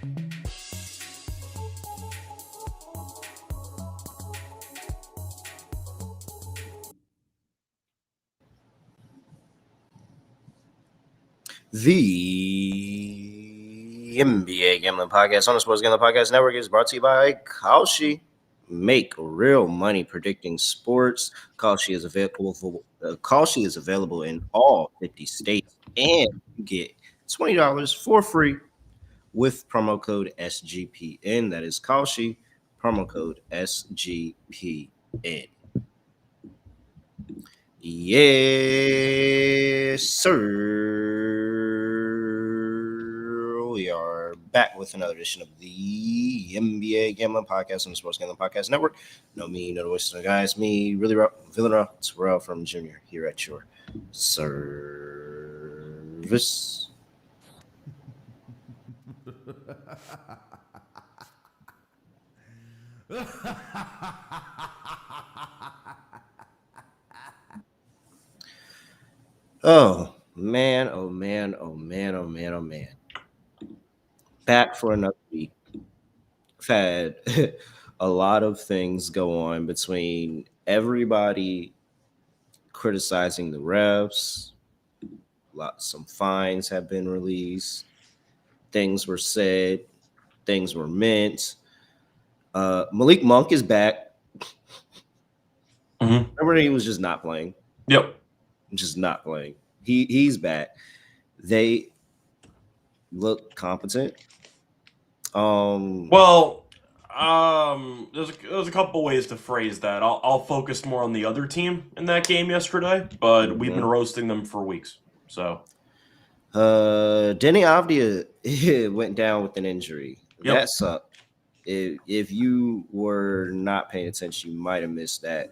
The NBA Gambling Podcast on the Sports Gambling Podcast Network is brought to you by Kalshi. Make real money predicting sports. Kalshi is available in all 50 states, and you get $20 for free with promo code SGPN. That is Kalshi, promo code SGPN. Yes, sir. We are back with another edition of the NBA Gambling Podcast on the Sports Gambling Podcast Network. No me, no the Western guys. Me, really, Villanelle, Terrell Furman Jr. here at your service. Oh man, oh man, oh man, oh man, oh man. Back for another week. I've had a lot of things go on between everybody criticizing the refs. Some fines have been released. Things were said. Things were meant. Malik Monk is back. Mm-hmm. Remember, he was just not playing. Yep. Just not playing. He's back. They look competent. There's a couple ways to phrase that. I'll focus more on the other team in that game yesterday, but we've been roasting them for weeks. So, Denny Avdia went down with an injury. Yep. That sucked. If you were not paying attention, you might have missed that.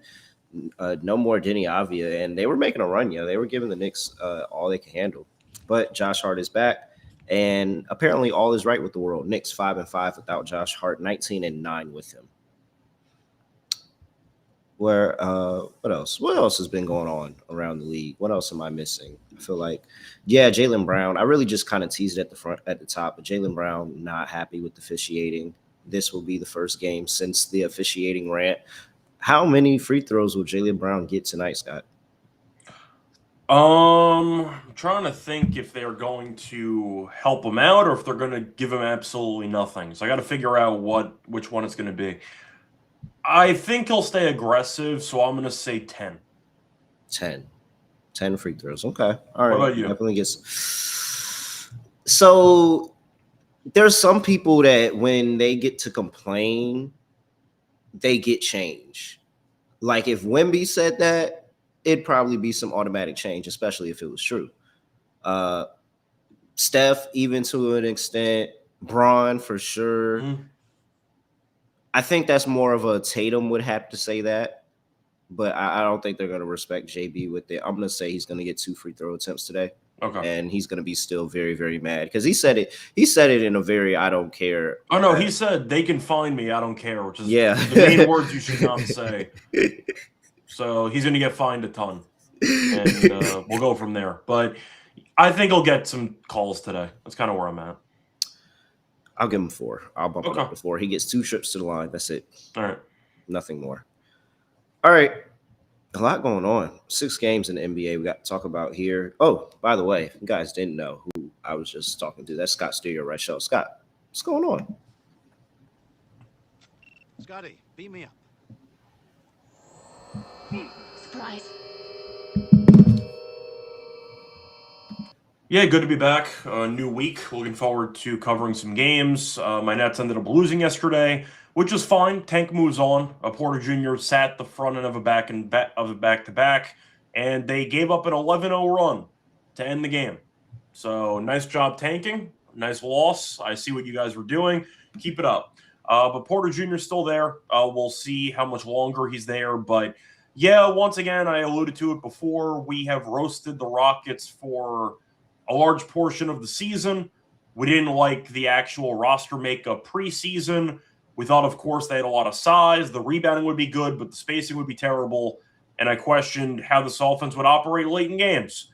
No more Denny Avdia, and they were making a run. They were giving the Knicks all they could handle. But Josh Hart is back, and apparently all is right with the world. Knicks 5-5 without Josh Hart, 19-9 with him. What else? What else has been going on around the league? What else am I missing? I feel like, Jaylen Brown. I really just kind of teased it at the top, but Jaylen Brown not happy with the officiating. This will be the first game since the officiating rant. How many free throws will Jaylen Brown get tonight, Scott? I'm trying to think if they're going to help him out or if they're going to give him absolutely nothing. So I got to figure out which one it's going to be. I think he'll stay aggressive, so I'm going to say 10. 10 free throws. Okay. All right. What about you? Definitely gets. So there's some people that when they get to complain, they get change. Like if Wemby said that, it'd probably be some automatic change, especially if it was true. Steph, even to an extent, Bron for sure. Mm-hmm. I think that's more of a Tatum would have to say that, but I don't think they're going to respect JB with it. I'm going to say he's going to get 2 free throw attempts today. Okay. And he's going to be still very, very mad because he said it in a very I don't care. Oh, no, he said they can find me. I don't care, which is the main words you should not say. So he's going to get fined a ton, and we'll go from there. But I think he'll get some calls today. That's kind of where I'm at. I'll give him 4. I'll bump it up to 4. He gets 2 trips to the line. That's it. All right. Nothing more. All right. A lot going on. 6 games in the NBA we got to talk about here. Oh, by the way, if you guys didn't know who I was just talking to, that's Scott Reichel. Scott, what's going on? Scotty, beat me up. Surprise. Yeah, good to be back. New week. Looking forward to covering some games. My Nets ended up losing yesterday, which is fine. Tank moves on. Porter Jr. sat the front end of a back-to-back, and they gave up an 11-0 run to end the game. So nice job tanking. Nice loss. I see what you guys were doing. Keep it up. But Porter Jr. is still there. We'll see how much longer he's there. But, yeah, once again, I alluded to it before. We have roasted the Rockets for a large portion of the season. We didn't like the actual roster makeup preseason. We thought, of course, they had a lot of size. The rebounding would be good, but the spacing would be terrible. And I questioned how this offense would operate late in games.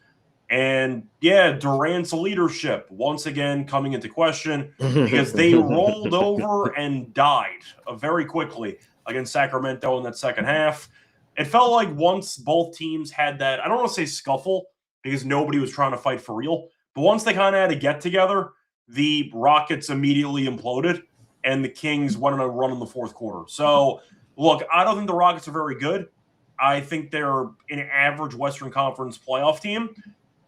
And yeah, Durant's leadership once again coming into question because they rolled over and died very quickly against Sacramento in that second half. It felt like once both teams had that, I don't want to say scuffle because nobody was trying to fight for real, but once they kind of had to get together, the Rockets immediately imploded and the Kings went on a run in the fourth quarter. So, look, I don't think the Rockets are very good. I think they're an average Western Conference playoff team.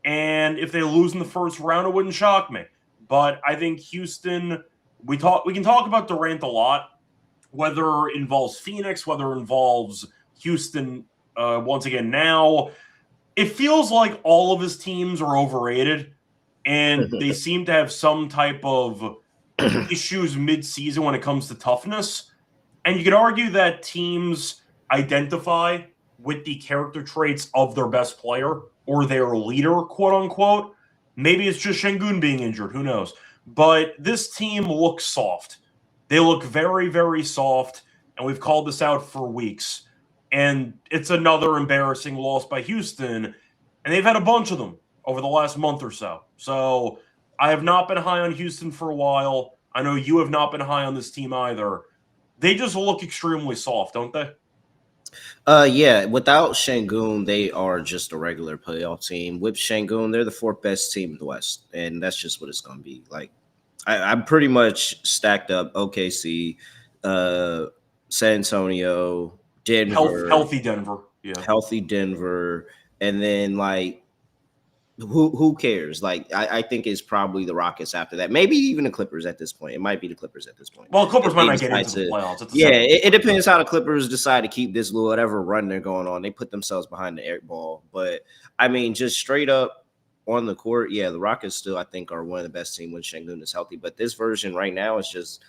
And if they lose in the first round, it wouldn't shock me. But I think Houston, we can talk about Durant a lot, whether it involves Phoenix, whether it involves Houston once again now. It feels like all of his teams are overrated, and they seem to have some type of issues mid-season when it comes to toughness. And you could argue that teams identify with the character traits of their best player or their leader, quote unquote. Maybe it's just Şengün being injured. Who knows? But this team looks soft. They look very, very soft. And we've called this out for weeks. And it's another embarrassing loss by Houston. And they've had a bunch of them over the last month or so. So I have not been high on Houston for a while. I know you have not been high on this team either. They just look extremely soft, don't they? Yeah, without Şengün, they are just a regular playoff team. With Şengün, they're the fourth best team in the West, and that's just what it's going to be. Like, I'm pretty much stacked up OKC, San Antonio, Denver, healthy Denver, yeah, healthy Denver, and then like who cares? Like, I think it's probably the Rockets after that. Maybe even the Clippers at this point. It might be the Clippers at this point. Well, the Clippers If might they not get decide into the playoffs. Yeah, it depends how the Clippers decide to keep this whatever run they're going on. They put themselves behind the eight ball. But, I mean, just straight up on the court, yeah, the Rockets still, I think, are one of the best teams when Şengün is healthy. But this version right now is just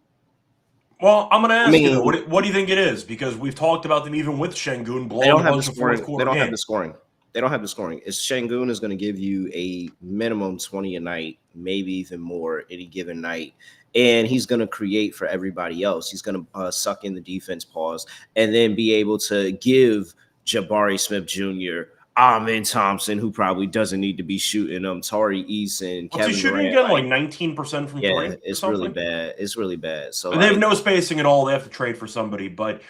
– Well, I'm going to ask you, though, what do you think it is? Because we've talked about them even with Şengün blowing a bunch of fourth quarter games. They don't have the scoring. They don't have the scoring. It's Şengün is going to give you a minimum 20 a night, maybe even more any given night. And he's going to create for everybody else. He's going to suck in the defense pause and then be able to give Jabari Smith Jr., Amen Thompson, who probably doesn't need to be shooting them, Tari Eason, Kevin Durant. Shooting again like 19% from three? Yeah, it's really bad. It's really bad. So they have no spacing at all. They have to trade for somebody. But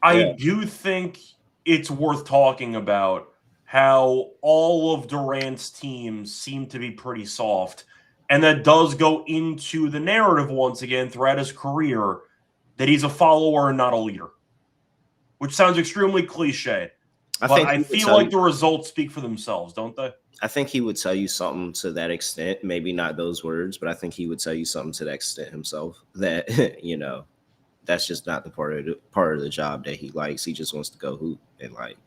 I do think it's worth talking about how all of Durant's teams seem to be pretty soft. And that does go into the narrative once again throughout his career that he's a follower and not a leader, which sounds extremely cliche. But I feel like the results speak for themselves, don't they? I think he would tell you something to that extent. Maybe not those words, but I think he would tell you something to that extent himself that, you know, that's just not the part of the job that he likes. He just wants to go hoop and like.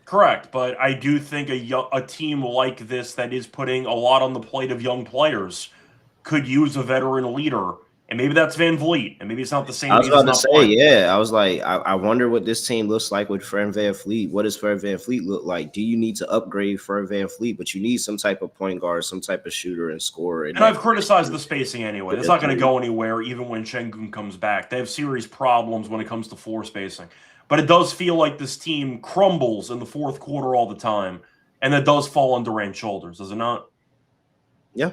Correct, but I do think a team like this that is putting a lot on the plate of young players could use a veteran leader, and maybe that's Van Vliet, and maybe it's not the same. I was about to say, yeah. I was like, I wonder what this team looks like with Fred VanVleet. What does Fred VanVleet look like? Do you need to upgrade Fred VanVleet? But you need some type of point guard, some type of shooter and scorer. And I've criticized the spacing anyway. It's not going to go anywhere, even when Şengün comes back. They have serious problems when it comes to floor spacing. But it does feel like this team crumbles in the fourth quarter all the time, and that does fall on Durant's shoulders, does it not? Yeah.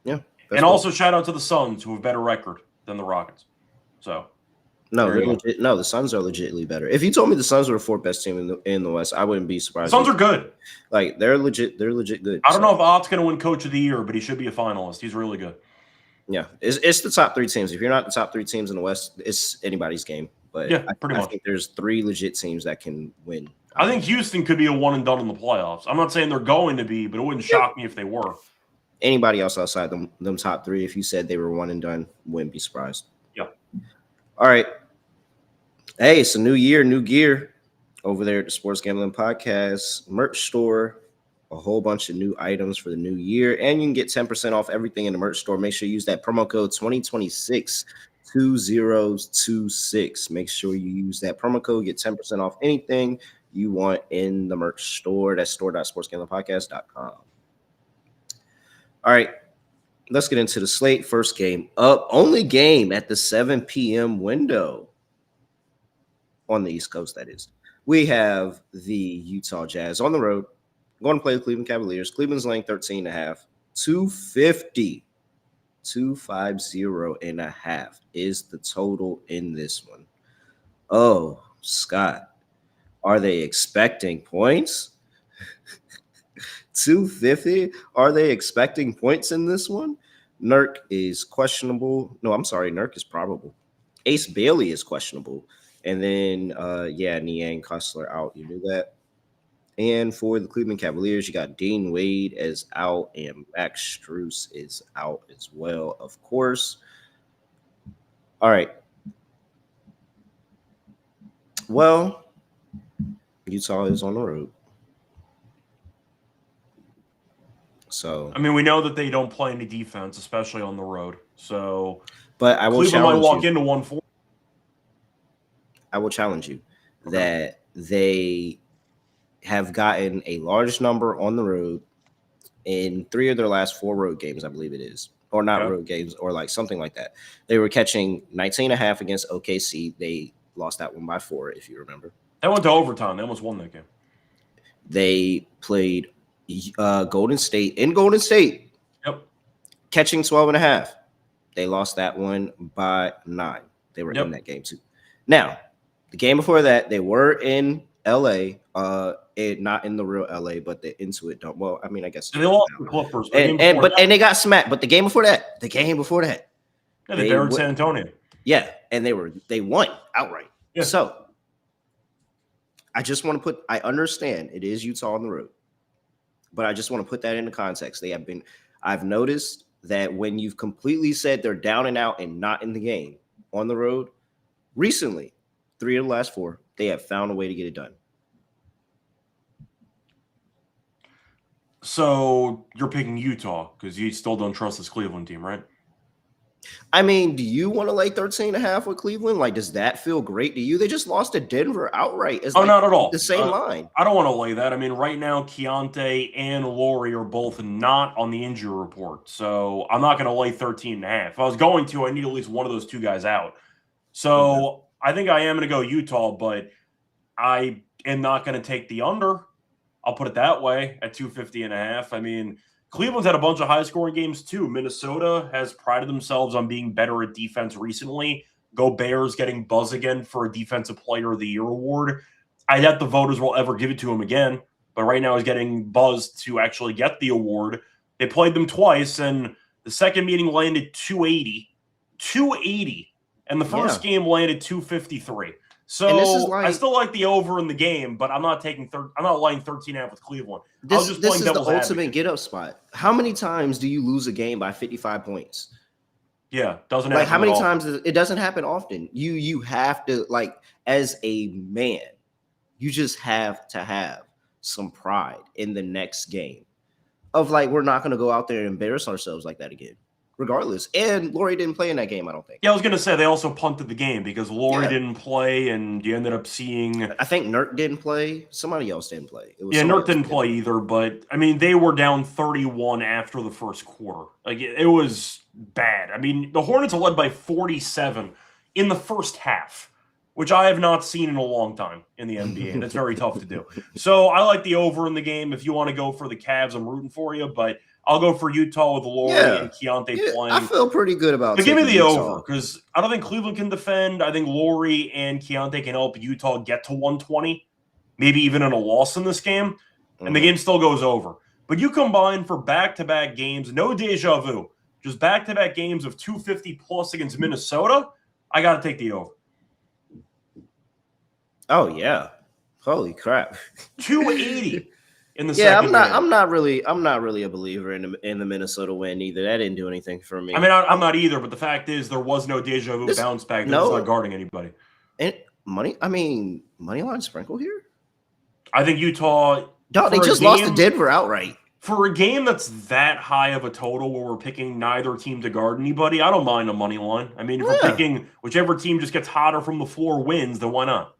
And also shout out to the Suns, who have a better record than the Rockets. So no, the Suns are legitimately better. If you told me the Suns were the fourth best team in the West, I wouldn't be surprised. The Suns are good. Like they're legit good. I don't know if Ott's going to win Coach of the Year, but he should be a finalist. He's really good. Yeah, it's the top three teams. If you're not the top three teams in the West, it's anybody's game. But yeah, pretty much. I think there's three legit teams that can win. I think Houston could be a one and done in the playoffs. I'm not saying they're going to be, but it wouldn't shock me if they were. Anybody else outside them top three, if you said they were one and done, wouldn't be surprised. Yeah. All right. Hey, it's a new year, new gear over there at the Sports Gambling Podcast merch store. A whole bunch of new items for the new year, and you can get 10% off everything in the merch store. Make sure you use that promo code 2026. 2026. Make sure you use that promo code. Get 10% off anything you want in the merch store. That's store.sportsgamblingpodcast.com. All right, let's get into the slate. First game up, only game at the 7 p.m. window on the East Coast, that is. We have the Utah Jazz on the road going to play the Cleveland Cavaliers. Cleveland's laying 13.5. 250. 250.5 is the total in this one. Oh, Scott, are they expecting points? 250? Are they expecting points in this one? Nurk is questionable. No, I'm sorry. Nurk is probable. Ace Bailey is questionable. And then, Niang Kustler out. You knew that. And for the Cleveland Cavaliers, you got Dean Wade is out and Max Strus is out as well, of course. All right. Well, Utah is on the road. So I mean, we know that they don't play any defense, especially on the road. So, but I will Cleveland might walk you. into 1-4. I will challenge you that they have gotten a large number on the road in 3 of their last 4 road games, I believe it is, or not road games, or like something like that. They were catching 19.5 against OKC. They lost that one by 4, if you remember. That went to overtime. They almost won that game. They played Golden State in Golden State. Yep. Catching 12.5. They lost that one by 9. They were in that game too. Now, the game before that, they were in LA, not in the real LA, but the Intuit Dome. Well, I mean, I guess they lost the Clippers, and they got smacked. But the game before that, yeah, they buried San Antonio. Yeah, and they won outright. Yeah. So I just want to I understand it is Utah on the road, but I just want to put that into context. I've noticed that when you've completely said they're down and out and not in the game on the road, recently, 3 of the last 4, they have found a way to get it done. So you're picking Utah because you still don't trust this Cleveland team, right? I mean, do you want to lay 13.5 with Cleveland? Like, does that feel great to you? They just lost to Denver outright. Not at all. The same line. I don't want to lay that. I mean, right now, Keontae and Laurie are both not on the injury report. So I'm not going to lay 13.5. If I was going to, I need at least one of those 2 guys out. So I think I am going to go Utah, but I am not going to take the under. I'll put it that way at 250.5. I mean, Cleveland's had a bunch of high-scoring games too. Minnesota has prided themselves on being better at defense recently. Go Bears getting buzz again for a Defensive Player of the Year award. I doubt the voters will ever give it to him again, but right now he's getting buzzed to actually get the award. They played them twice, and the second meeting landed 280. 280. And the first game landed 253. So I still like the over in the game, but I'm not taking I'm not laying 13.5 with Cleveland. This is the ultimate get up spot. How many times do you lose a game by 55 points? Yeah, doesn't happen. Like how many times it doesn't happen often. You have to, like, as a man, you just have to have some pride in the next game of like, we're not going to go out there and embarrass ourselves like that again. Regardless. And Laurie didn't play in that game, I don't think. Yeah, I was going to say they also punted the game because Laurie didn't play, and you ended up seeing... I think Nurk didn't play. Somebody else didn't play. Nurk didn't play either, but, I mean, they were down 31 after the first quarter. Like, it was bad. I mean, the Hornets are led by 47 in the first half, which I have not seen in a long time in the NBA, and it's very tough to do. So I like the over in the game. If you want to go for the Cavs, I'm rooting for you, but... I'll go for Utah with Laurie and Keontae playing. I feel pretty good about it. Give me the over because I don't think Cleveland can defend. I think Laurie and Keontae can help Utah get to 120, maybe even in a loss in this game, and the game still goes over. But you combine for back-to-back games, no deja vu, just back-to-back games of 250-plus against Minnesota, I got to take the over. Oh, yeah. Holy crap. 280. In the second game. I'm not really a believer in the Minnesota win either. That didn't do anything for me. I mean, I'm not either, but the fact is there was no deja vu bounce back. That was not guarding anybody. And money line sprinkle here? I think Utah. They just lost to Denver outright. For a game that's that high of a total where we're picking neither team to guard anybody, I don't mind a money line. I mean, if we're picking whichever team just gets hotter from the floor wins, then why not?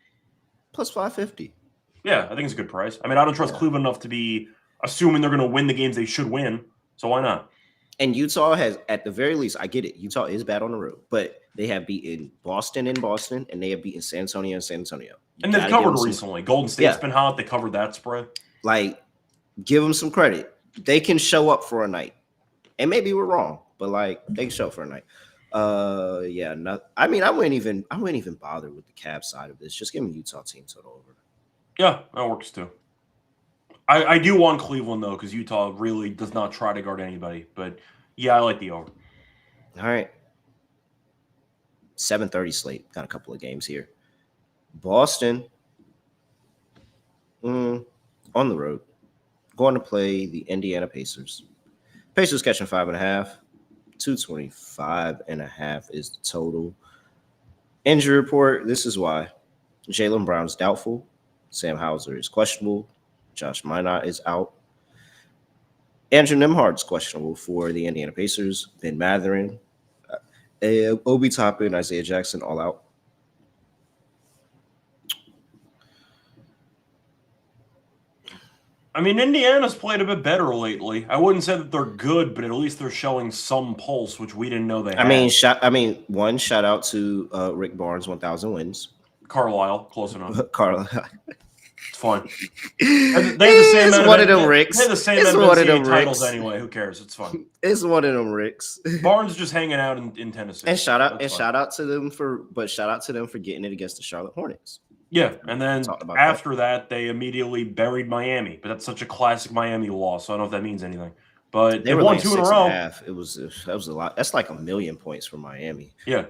Plus 550. Yeah, I think it's a good price. I mean, I don't trust Cleveland enough to be assuming they're going to win the games they should win. So why not? And Utah has, at the very least, I get it. Utah is bad on the road, but they have beaten Boston in Boston, and they have beaten San Antonio in San Antonio. And they've covered recently. Golden State's been hot. They covered that spread. Like, Give them some credit. They can show up for a night, and maybe we're wrong, but like they can show up for a night. Yeah, I mean, I wouldn't even bother with the Cavs side of this. Just give me Utah team total over. Yeah, that works too. I do want Cleveland though, because Utah really does not try to guard anybody. But yeah, I like the over. All right. 7:30 slate. Got a couple of games here. Boston on the road, going to play the Indiana Pacers. Pacers catching 5.5. 225.5 is the total. Injury report. This is why. Jaylen Brown's doubtful. Sam Hauser is questionable. Josh Minot is out. Andrew Nembhard's questionable for the Indiana Pacers. Ben Mathurin, Obi Toppin, Isaiah Jackson, all out. I mean, Indiana's played a bit better lately. I wouldn't say that they're good, but at least they're showing some pulse, which we didn't know they had. Shout out to Rick Barnes, 1,000 wins. Carlisle, close enough. Carlisle. It's fine. They have the same. It's one of them Ricks. They have the same NCAA titles anyway. Who cares? It's fun. It's one of them Ricks. Barnes just hanging out in Tennessee. And shout out to them for getting it against the Charlotte Hornets. Yeah, and then after that, they immediately buried Miami. But that's such a classic Miami loss, so I don't know if that means anything. But they won 2 in a row. That was a lot. That's like 1,000,000 points for Miami. Yeah.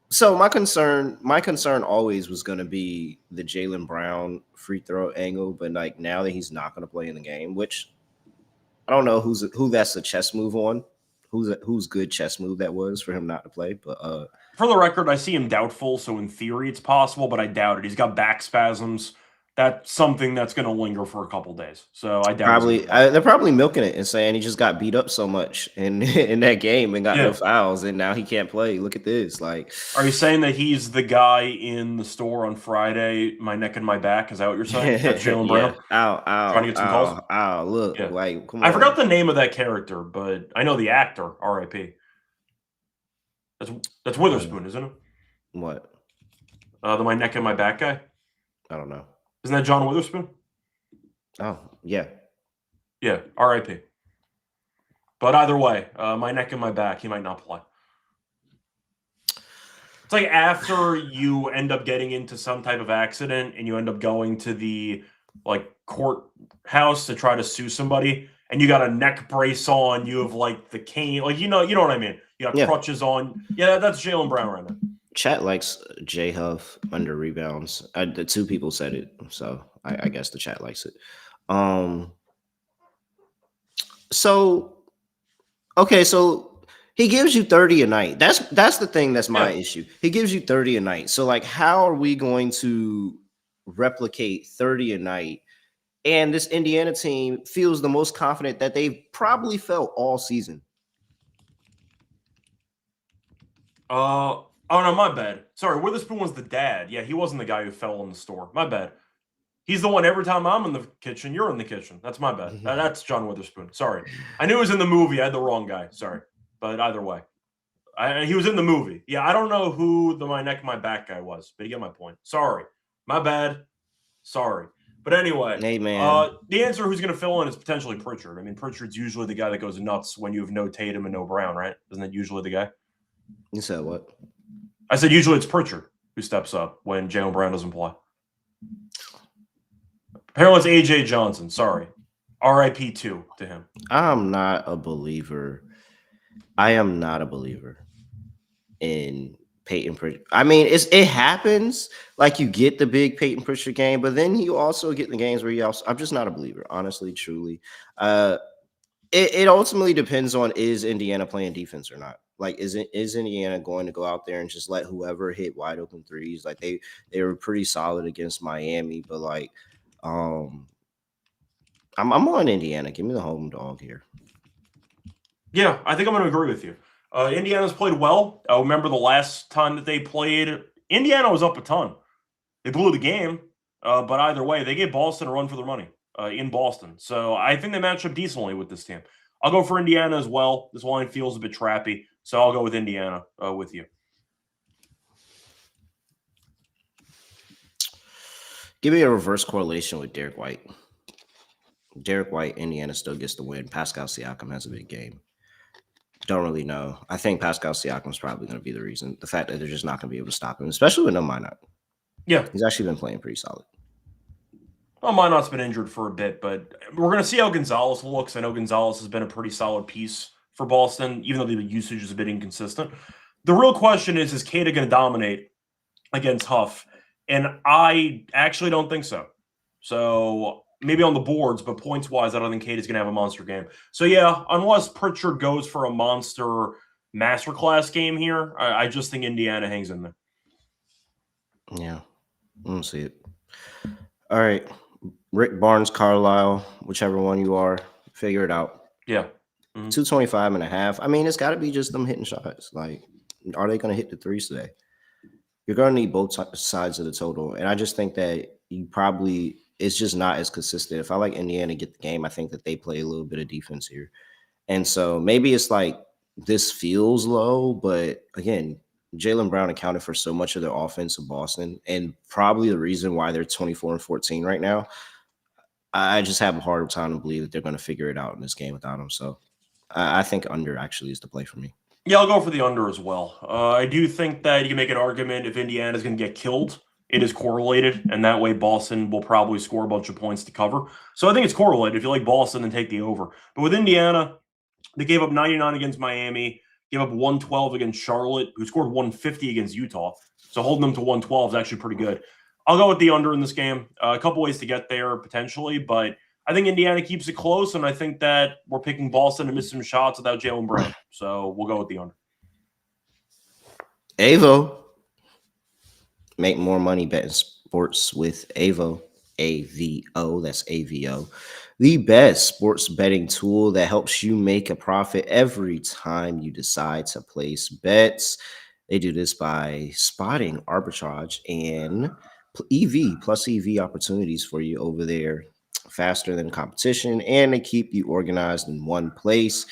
So my concern always was going to be the Jaylen Brown free throw angle, but like now that he's not going to play in the game, which I don't know who that's a chess move on, who's good chess move that was for him not to play. But for the record, I see him doubtful, so in theory it's possible, but I doubt it. He's got back spasms. That's something that's going to linger for a couple days. So I doubt they're probably milking it and saying he just got beat up so much in that game and got no fouls, and now he can't play. Look at this. Like, are you saying that he's the guy in the store on Friday, my neck and my back? Is that what you're saying? That's Jaylen Brown? Ow, trying to get some calls? Ow, look. Yeah. Like, come on. I forgot the name of that character, but I know the actor, R.I.P. That's Witherspoon, isn't it? What? The my neck and my back guy? I don't know. Isn't that John Witherspoon? Oh, yeah. Yeah, R.I.P. But either way, my neck and my back, he might not play. It's like after you end up getting into some type of accident and you end up going to the courthouse to try to sue somebody, and you got a neck brace on, you have like the cane, like you know what I mean. You got crutches on. Yeah, that's Jaylen Brown right now. Chat likes J Huff under rebounds. The 2 people said it, so I guess the chat likes it. So he gives you 30 a night. That's the thing. That's my issue. He gives you 30 a night. So like, how are we going to replicate 30 a night? And this Indiana team feels the most confident that they've probably felt all season. Oh, no, my bad. Sorry, Witherspoon was the dad. Yeah, he wasn't the guy who fell in the store. My bad. He's the one every time I'm in the kitchen, you're in the kitchen. That's my bad. That's John Witherspoon. Sorry. I knew he was in the movie. I had the wrong guy. Sorry. But either way. He was in the movie. Yeah, I don't know who the my neck, my back guy was, but you get my point. Sorry. My bad. Sorry. But anyway, hey, man. The answer who's going to fill in is potentially Pritchard. I mean, Pritchard's usually the guy that goes nuts when you have no Tatum and no Brown, right? Isn't that usually the guy? You said what? I said usually it's Pritchard who steps up when Jaylen Brown doesn't play. Apparently it's A.J. Johnson. Sorry. R.I.P. 2 to him. I'm not a believer. I am not a believer in Peyton Pritchard. I mean, it happens. Like, you get the big Peyton Pritchard game, but then you also get the games where I'm just not a believer, honestly, truly. It ultimately depends on, is Indiana playing defense or not? Like, is Indiana going to go out there and just let whoever hit wide open threes? Like, they were pretty solid against Miami, but like, I'm on Indiana. Give me the home dog here. Yeah, I think I'm going to agree with you. Indiana's played well. I remember the last time that they played, Indiana was up a ton. They blew the game, but either way, they gave Boston a run for their money in Boston. So I think they match up decently with this team. I'll go for Indiana as well. This line feels a bit trappy, so I'll go with Indiana with you. Give me a reverse correlation with Derek White. Derek White, Indiana still gets the win. Pascal Siakam has a big game. Don't really know. I think Pascal Siakam is probably going to be the reason. The fact that they're just not going to be able to stop him, especially with no Minot. Yeah. He's actually been playing pretty solid. Well, Minot's been injured for a bit, but we're going to see how Gonzalez looks. I know Gonzalez has been a pretty solid piece for Boston, even though the usage is a bit inconsistent. The real question is Kata going to dominate against Huff? And I actually don't think so. So maybe on the boards, but points-wise, I don't think Kata's going to have a monster game. So yeah, unless Pritchard goes for a monster masterclass game here, I just think Indiana hangs in there. Yeah, I don't see it. All right, Rick Barnes, Carlisle, whichever one you are, figure it out. Yeah. 225.5. I mean, it's got to be just them hitting shots. Like, are they going to hit the threes today? You're going to need both sides of the total. And I just think that it's just not as consistent. If I like Indiana get the game, I think that they play a little bit of defense here. And so maybe it's like this feels low, but again, Jaylen Brown accounted for so much of their offense of Boston, and probably the reason why they're 24-14 right now. I just have a hard time to believe that they're going to figure it out in this game without him. So I think under actually is the play for me. Yeah, I'll go for the under as well. I do think that you can make an argument if Indiana is going to get killed, it is correlated, and that way Boston will probably score a bunch of points to cover. So I think it's correlated. If you like Boston, then take the over. But with Indiana, they gave up 99 against Miami, gave up 112 against Charlotte, who scored 150 against Utah. So holding them to 112 is actually pretty good. I'll go with the under in this game. A couple ways to get there potentially, but I think Indiana keeps it close, and I think that we're picking Boston to miss some shots without Jaylen Brown. So we'll go with the under. Avo. Make more money betting sports with Avo. AVO. That's AVO. The best sports betting tool that helps you make a profit every time you decide to place bets. They do this by spotting arbitrage and EV plus EV opportunities for you over there faster than competition, and they keep you organized in one place.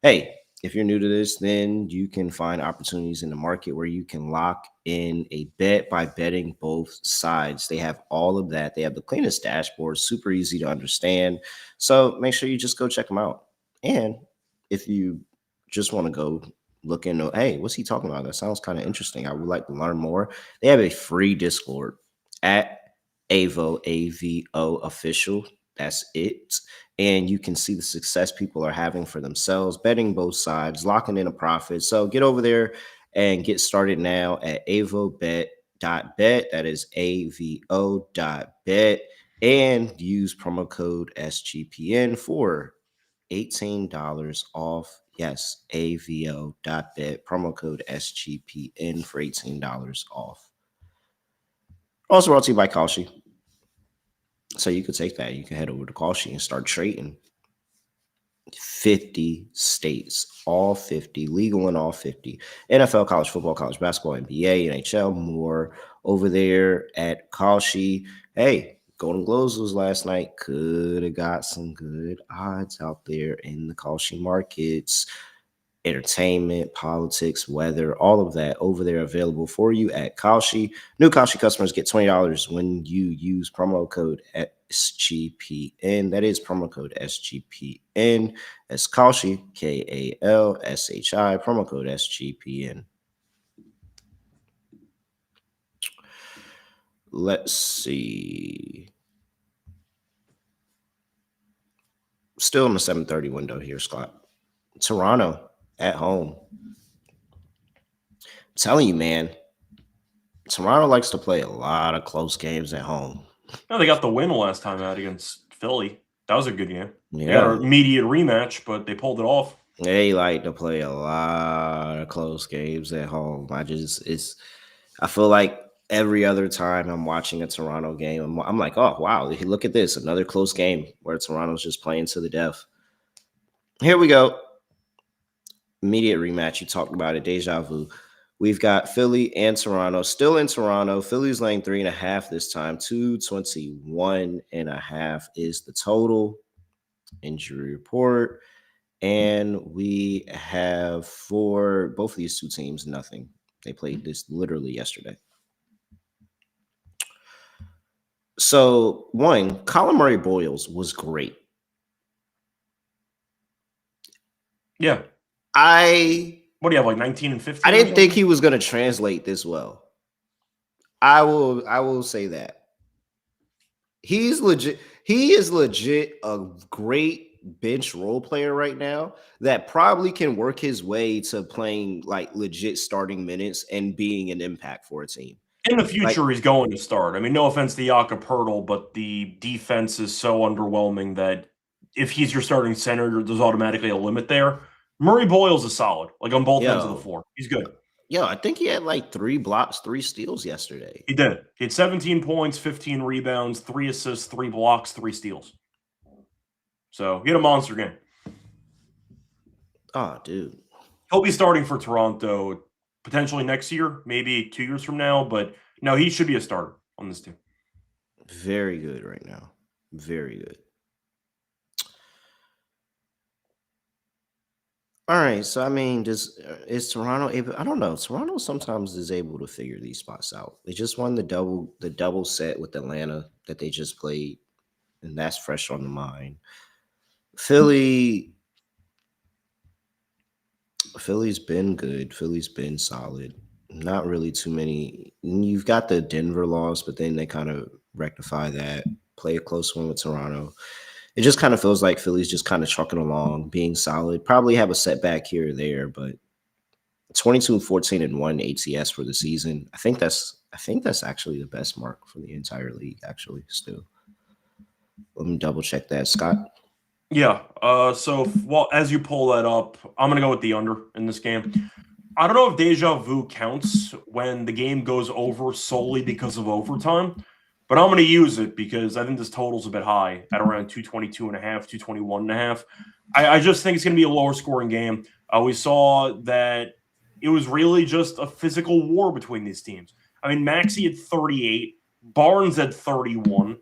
Hey, if you're new to this, then you can find opportunities in the market where you can lock in a bet by betting both sides. They have all of that. They have the cleanest dashboard, super easy to understand. So make sure you just go check them out. And if you just want to go look into, hey, what's he talking about? That sounds kind of interesting. I would like to learn more. They have a free Discord at AVO, AVO official. That's it. And you can see the success people are having for themselves, betting both sides, locking in a profit. So get over there and get started now at avobet.bet. That is AVO.bet. And use promo code SGPN for $18 off. Yes, AVO.bet. Promo code SGPN for $18 off. Also brought to you by Kalshi. So you could take that. You can head over to Kalshi and start trading. 50 states, all 50, legal in all 50. NFL, college football, college basketball, NBA, NHL, more over there at Kalshi. Hey, Golden Globes was last night. Could have got some good odds out there in the Kalshi markets. Entertainment, politics, weather, all of that over there available for you at Kalshi. New Kalshi customers get $20 when you use promo code SGPN. That is promo code SGPN. That's Kalshi, KALSHI, promo code SGPN. Let's see. Still in the 7:30 window here, Scott. Toronto at home. I'm telling you, man, Toronto likes to play a lot of close games at home. No, they got the win last time out against Philly. That was a good game. Yeah. They got an immediate rematch, but they pulled it off. They like to play a lot of close games at home. I feel like every other time I'm watching a Toronto game, I'm like, oh, wow, look at this. Another close game where Toronto's just playing to the death. Here we go. Immediate rematch. You talked about it. Deja vu. We've got Philly and Toronto. Still in Toronto. Philly's laying 3.5 this time. 221.5 is the total. Injury report. And we have for both of these two teams, nothing. They played this literally yesterday. So one, Colin Murray Boyles was great. Yeah. What do you have, like 19 and 15? I didn't think he was going to translate this well. I will say that. He's legit. He is legit a great bench role player right now that probably can work his way to playing like legit starting minutes and being an impact for a team. In the future, he's going to start. I mean, no offense to Jakob Poeltl, but the defense is so underwhelming that if he's your starting center, there's automatically a limit there. Murray Boyles is solid, like on both ends of the floor. He's good. I think he had like 3 blocks, 3 steals yesterday. He did. He had 17 points, 15 rebounds, 3 assists, 3 blocks, 3 steals. So he had a monster game. Oh, dude. He'll be starting for Toronto potentially next year, maybe 2 years from now, but no, he should be a starter on this team. Very good right now. Very good. All right, so I mean, is Toronto able? I don't know. Toronto sometimes is able to figure these spots out. They just won the double set with Atlanta that they just played, and that's fresh on the mind. Philly's been good. Philly's been solid. Not really too many. You've got the Denver loss, but then they kind of rectify that. Play a close one with Toronto. It just kind of feels like Philly's just kind of trucking along, being solid. Probably have a setback here or there, but 22-14-1 ATS for the season. I think that's actually the best mark for the entire league. Actually, still. Let me double check that, Scott. Yeah. So as you pull that up, I'm gonna go with the under in this game. I don't know if deja vu counts when the game goes over solely because of overtime, but I'm going to use it because I think this total's a bit high at around 222.5, 221.5. I just think it's going to be a lower scoring game. We saw that it was really just a physical war between these teams. I mean, Maxey had 38, Barnes had 31,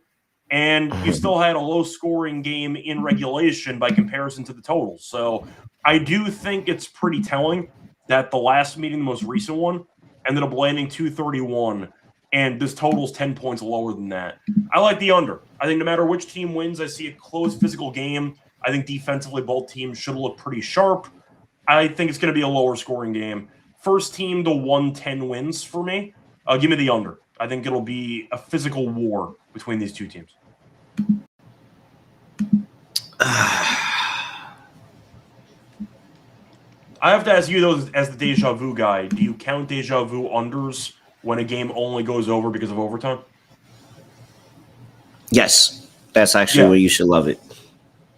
and you still had a low scoring game in regulation by comparison to the totals. So I do think it's pretty telling that the last meeting, the most recent one, ended up landing 231, and this total's 10 points lower than that. I like the under. I think no matter which team wins, I see a close physical game. I think defensively both teams should look pretty sharp. I think it's going to be a lower scoring game. First team to 110 wins for me. Give me the under. I think it'll be a physical war between these two teams. I have to ask you, though, as the deja vu guy, do you count deja vu unders when a game only goes over because of overtime? Yes. That's actually where you should love it.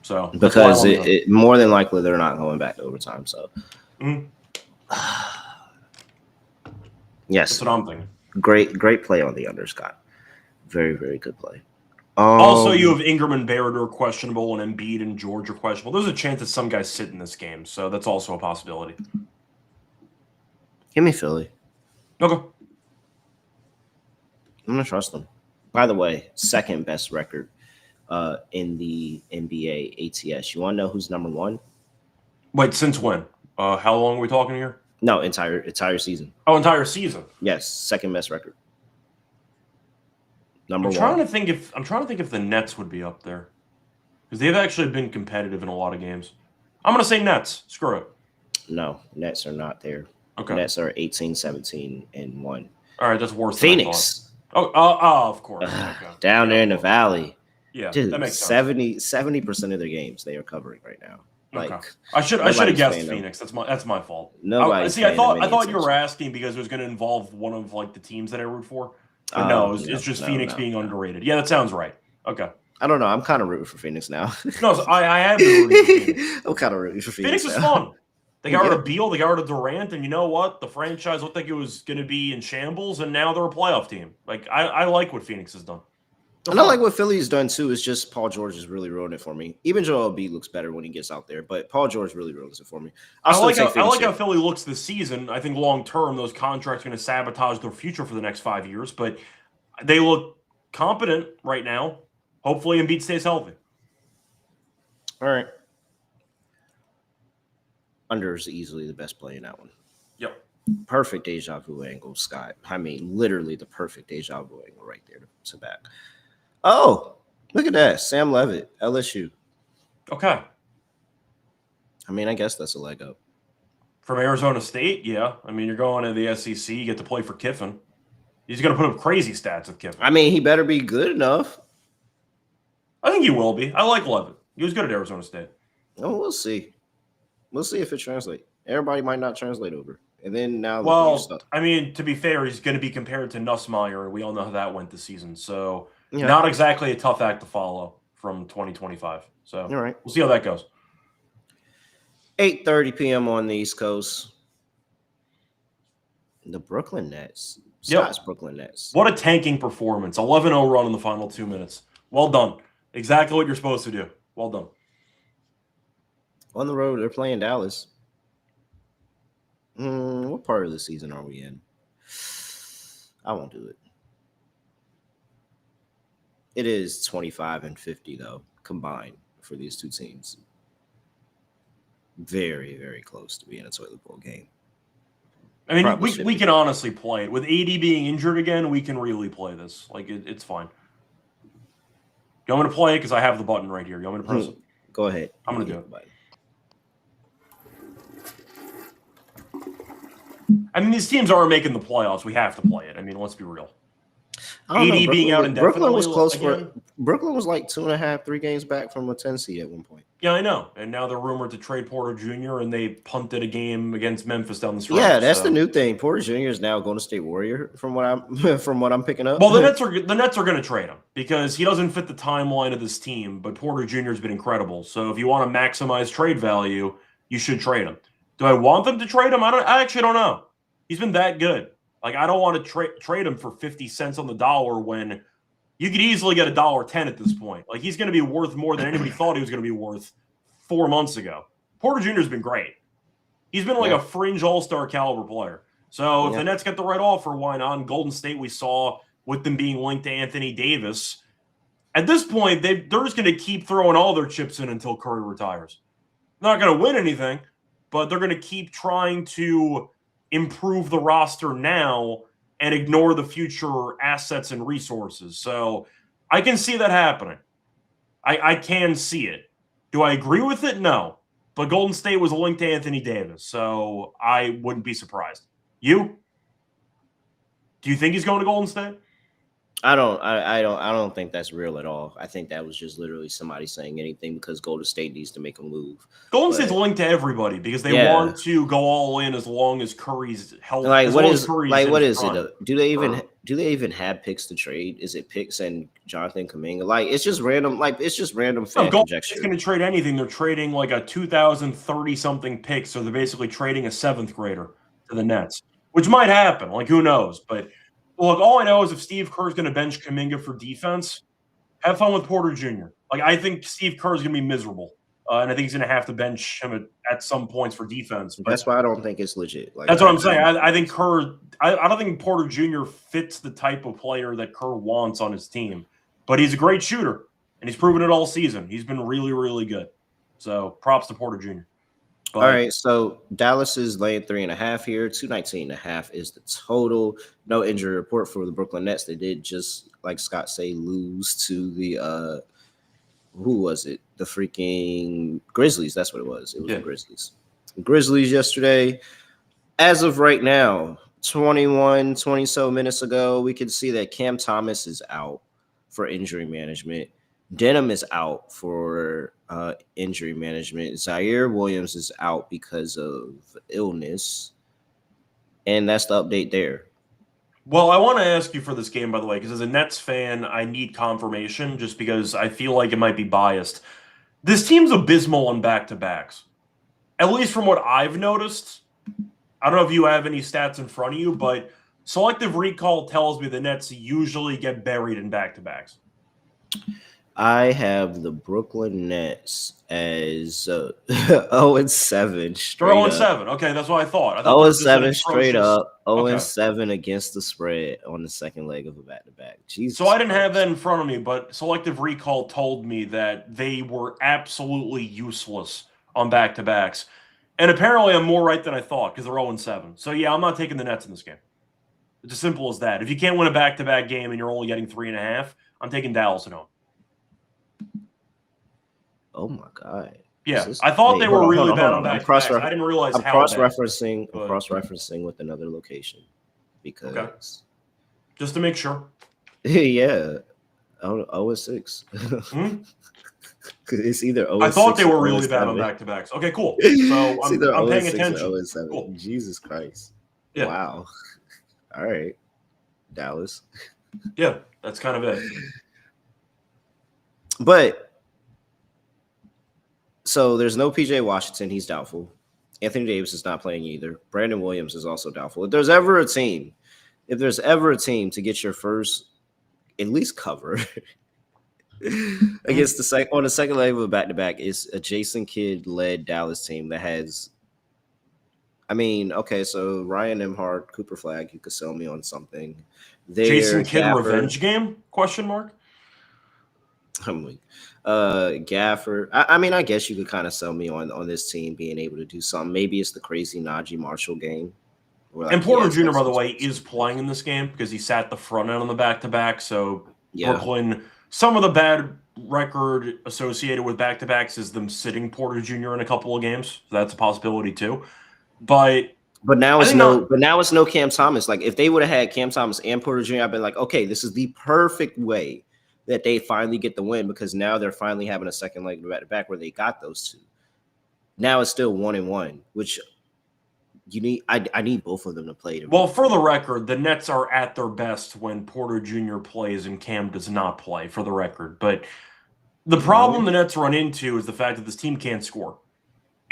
So because it more than likely they're not going back to overtime. So yes. That's what I'm thinking. Great play on the under, Scott. Very, very good play. Also, you have Ingram and Barrett are questionable, and Embiid and George are questionable. There's a chance that some guys sit in this game, so that's also a possibility. Give me Philly. Okay. I'm going to trust them. By the way, second best record in the NBA ATS. You want to know who's number 1? Wait, since when? How long are we talking here? No, entire season. Oh, entire season. Yes, second best record. Number 1. I'm trying to think if the Nets would be up there, because they've actually been competitive in a lot of games. I'm going to say Nets. Screw it. No, Nets are not there. Okay. Nets are 18-17-1. All right, that's worse. Phoenix. Oh, of course. Okay. Down there in the valley. Yeah, dude, that makes sense. 70% of their games they are covering right now. Okay. Like I should have guessed Phoenix. Them. That's my fault. Nobody. I thought you were asking because it was going to involve one of like the teams that I root for. But no, it's just Phoenix being underrated. Yeah, that sounds right. Okay. I don't know. I'm kind of rooting for Phoenix now. No, I have been rooting for Phoenix. I'm kind of rooting for Phoenix. Phoenix is fun. They got rid of Beal, they got rid of Durant, and you know what? The franchise looked like it was going to be in shambles, and now they're a playoff team. Like I like what Phoenix has done. And I like what Philly's done too. Is just Paul George has really ruined it for me. Even Joel Embiid looks better when he gets out there, but Paul George really ruins it for me. I like how Philly looks this season. I think long term, those contracts are going to sabotage their future for the next 5 years, but they look competent right now. Hopefully, Embiid stays healthy. All right. Under is easily the best play in that one. Yep. Perfect deja vu angle, Scott. I mean, literally the perfect deja vu angle right there to back. Oh, look at that. Sam Levitt, LSU. Okay. I mean, I guess that's a leg up. From Arizona State, yeah. I mean, you're going to the SEC. You get to play for Kiffin. He's going to put up crazy stats with Kiffin. I mean, he better be good enough. I think he will be. I like Levitt. He was good at Arizona State. Oh, we'll see. We'll see if it translates. Everybody might not translate over. And then now, well, I mean, to be fair, he's going to be compared to Nussmeier, and we all know how that went this season. So, not exactly a tough act to follow from 2025. So, all right, we'll see how that goes. 8:30 p.m. on the East Coast. The Brooklyn Nets. Scott's Brooklyn Nets. What a tanking performance. 11-0 run in the final 2 minutes. Well done. Exactly what you're supposed to do. Well done. On the road, they're playing Dallas. What part of the season are we in? I won't do it. It is 25-50, though, combined for these two teams. Very, very close to being a toilet bowl game. I mean, we can honestly play it. With AD being injured again, we can really play this. Like, it's fine. You want me to play it? Because I have the button right here. You want me to press it? Go ahead. I'm going to do it. I mean, these teams aren't making the playoffs. We have to play it. I mean, let's be real. AD being out indefinitely. Brooklyn was close for. Brooklyn was like 2.5, 3 games back from a 10 seed at one point. Yeah, I know. And now they're rumored to trade Porter Jr. and they punted a game against Memphis down the stretch. Yeah, that's the new thing. Porter Jr. is now Golden State Warrior, from what I'm picking up. Well, the Nets are going to trade him because he doesn't fit the timeline of this team. But Porter Jr. has been incredible. So if you want to maximize trade value, you should trade him. Do I want them to trade him? I actually don't know. He's been that good. Like, I don't want to trade him for 50 cents on the dollar when you could easily get $1.10 at this point. Like, he's going to be worth more than anybody thought he was going to be worth 4 months ago. Porter Jr. has been great. He's been like a fringe all-star caliber player. So if the Nets get the right offer, why not? In Golden State, we saw with them being linked to Anthony Davis. At this point, they're just going to keep throwing all their chips in until Curry retires. They're not going to win anything, but they're going to keep trying to improve the roster now and ignore the future assets and resources. So I can see that happening. I can see it. Do I agree with it? No. But Golden State was linked to Anthony Davis, so I wouldn't be surprised. You? Do you think he's going to Golden State? I don't think that's real at all. I think that was just literally somebody saying anything because Golden State needs to make a move. Golden State's linked to everybody because they want to go all in as long as Curry's healthy. Like, what is it? Do they even have picks to trade? Is it picks and Jonathan Kuminga? Like, it's just random. Like, it's just random fan Golden conjecture. State's going to trade anything. They're trading like a 2030 something pick, so they're basically trading a 7th grader to the Nets, which might happen. Like, who knows? But look, all I know is if Steve Kerr's going to bench Kuminga for defense, have fun with Porter Jr. Like, I think Steve Kerr's going to be miserable, and I think he's going to have to bench him at some points for defense. But that's why I don't think it's legit. Like, that's what I'm saying. I think Kerr – I don't think Porter Jr. fits the type of player that Kerr wants on his team. But he's a great shooter, and he's proven it all season. He's been really, really good. So props to Porter Jr. All right, so Dallas is laying 3.5 here. 219.5 is the total. No injury report for the Brooklyn Nets. They did just, like Scott say, lose to the who was it? The freaking Grizzlies. That's what it was. It was the Grizzlies. Grizzlies yesterday. As of right now, 20 so minutes ago, we can see that Cam Thomas is out for injury management. Denham is out for injury management. Zaire Williams is out because of illness. And that's the update there. Well, I want to ask you for this game, by the way, because as a Nets fan, I need confirmation just because I feel like it might be biased. This team's abysmal on back-to-backs. At least from what I've noticed. I don't know if you have any stats in front of you, but selective recall tells me the Nets usually get buried in back-to-backs. I have the Brooklyn Nets as 0-7 straight up. 0-7. Okay, that's what I thought. 0-7 straight up. 0-7 against the spread on the second leg of a back-to-back. Jesus. So I didn't have that in front of me, but selective recall told me that they were absolutely useless on back-to-backs. And apparently I'm more right than I thought because they're 0-7. So, yeah, I'm not taking the Nets in this game. It's as simple as that. If you can't win a back-to-back game and you're only getting 3.5, I'm taking Dallas at home. Oh my God. Yeah, I thought they were really bad on back-to-backs. I didn't realize I'm how cross-referencing. bad. I'm cross-referencing with another location because just to make sure. Yeah, 0-6. It's either 0-6. I thought they were really bad on back-to-backs. Okay, cool. So I'm paying attention. 0-7. Cool. Jesus Christ. Yeah. Wow. All right, Dallas. Yeah, that's kind of it. But so there's no PJ Washington. He's doubtful. Anthony Davis is not playing either. Brandon Williams is also doubtful. If there's ever a team to get your first at least cover against on the second leg of a back-to-back, is a Jason Kidd-led Dallas team that has. I mean, okay, so Ryan Nembhard, Cooper Flagg, you could sell me on something. Jason Kidd revenge game? Question mark. I'm weak. Gafford. I mean, I guess you could kind of sell me on this team being able to do something. Maybe it's the crazy Najee Marshall game. And Porter Jr., by the way, is playing in this game because he sat the front end on the back-to-back. So Brooklyn, some of the bad record associated with back-to-backs is them sitting Porter Jr. in a couple of games. So that's a possibility too. But now it's no Cam Thomas. Like if they would have had Cam Thomas and Porter Jr., I've been like, okay, this is the perfect way that they finally get the win because now they're finally having a second leg back-to-back where they got those two. Now it's still 1-1, which you need. I need both of them to play. Well, for the record, the Nets are at their best when Porter Jr. plays and Cam does not play, for the record. But the problem the Nets run into is the fact that this team can't score.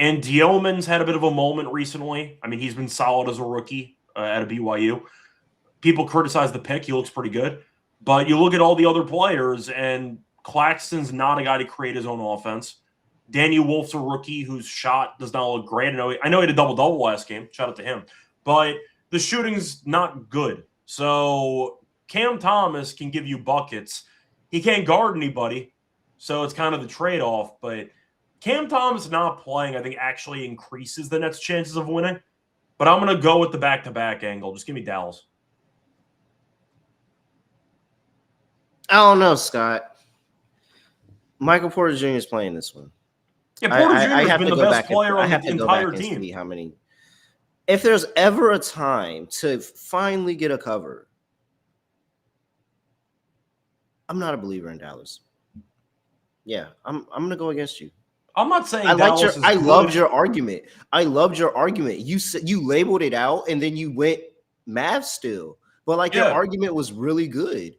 And Dielman's had a bit of a moment recently. I mean, he's been solid as a rookie at a BYU. People criticize the pick. He looks pretty good. But you look at all the other players, and Claxton's not a guy to create his own offense. Danny Wolf's a rookie whose shot does not look great. I know he had a double-double last game. Shout out to him. But the shooting's not good. So Cam Thomas can give you buckets. He can't guard anybody. So it's kind of the trade-off. But Cam Thomas not playing, I think, actually increases the Nets' chances of winning. But I'm going to go with the back-to-back angle. Just give me Dallas. I don't know, Scott. Michael Porter Jr. is playing this one. Yeah, Porter Jr. has been the best player on the entire team. See how many. If there's ever a time to finally get a cover, I'm not a believer in Dallas. Yeah, I'm gonna go against you. I'm not saying I loved your argument. You labeled it out and then you went Mavs still, but your argument was really good.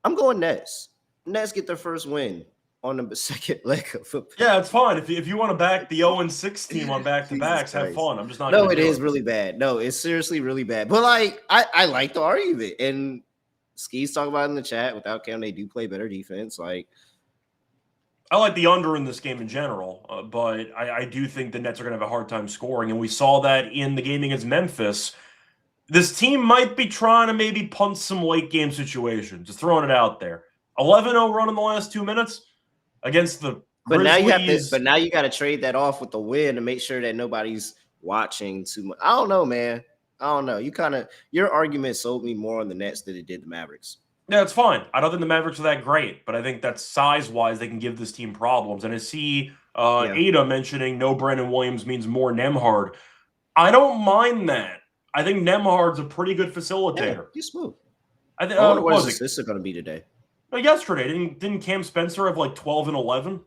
I'm going Nets. Nets get their first win on the second leg of football. Yeah, it's fine. If you want to back the 0-6 team on back-to-backs, have fun. I'm just not. No, it is really bad. No, it's seriously really bad. But I like the argument. And Ski's talking about it in the chat. Without Cam, they do play better defense. I like the under in this game in general, but I do think the Nets are going to have a hard time scoring, and we saw that in the game against Memphis. This team might be trying to maybe punt some late-game situations, just throwing it out there. 11-0 run in the last 2 minutes against the Grizzlies. But now you got to trade that off with the win to make sure that nobody's watching too much. I don't know, man. I don't know. Your argument sold me more on the Nets than it did the Mavericks. Yeah, it's fine. I don't think the Mavericks are that great, but I think that size-wise, they can give this team problems. And I see Ada mentioning no Brandon Williams means more Nembhard. I don't mind that. I think Nembhard's a pretty good facilitator. Yeah, he's smooth. I wonder what his assists are going to be today. Yesterday, didn't Cam Spencer have 12 and 11?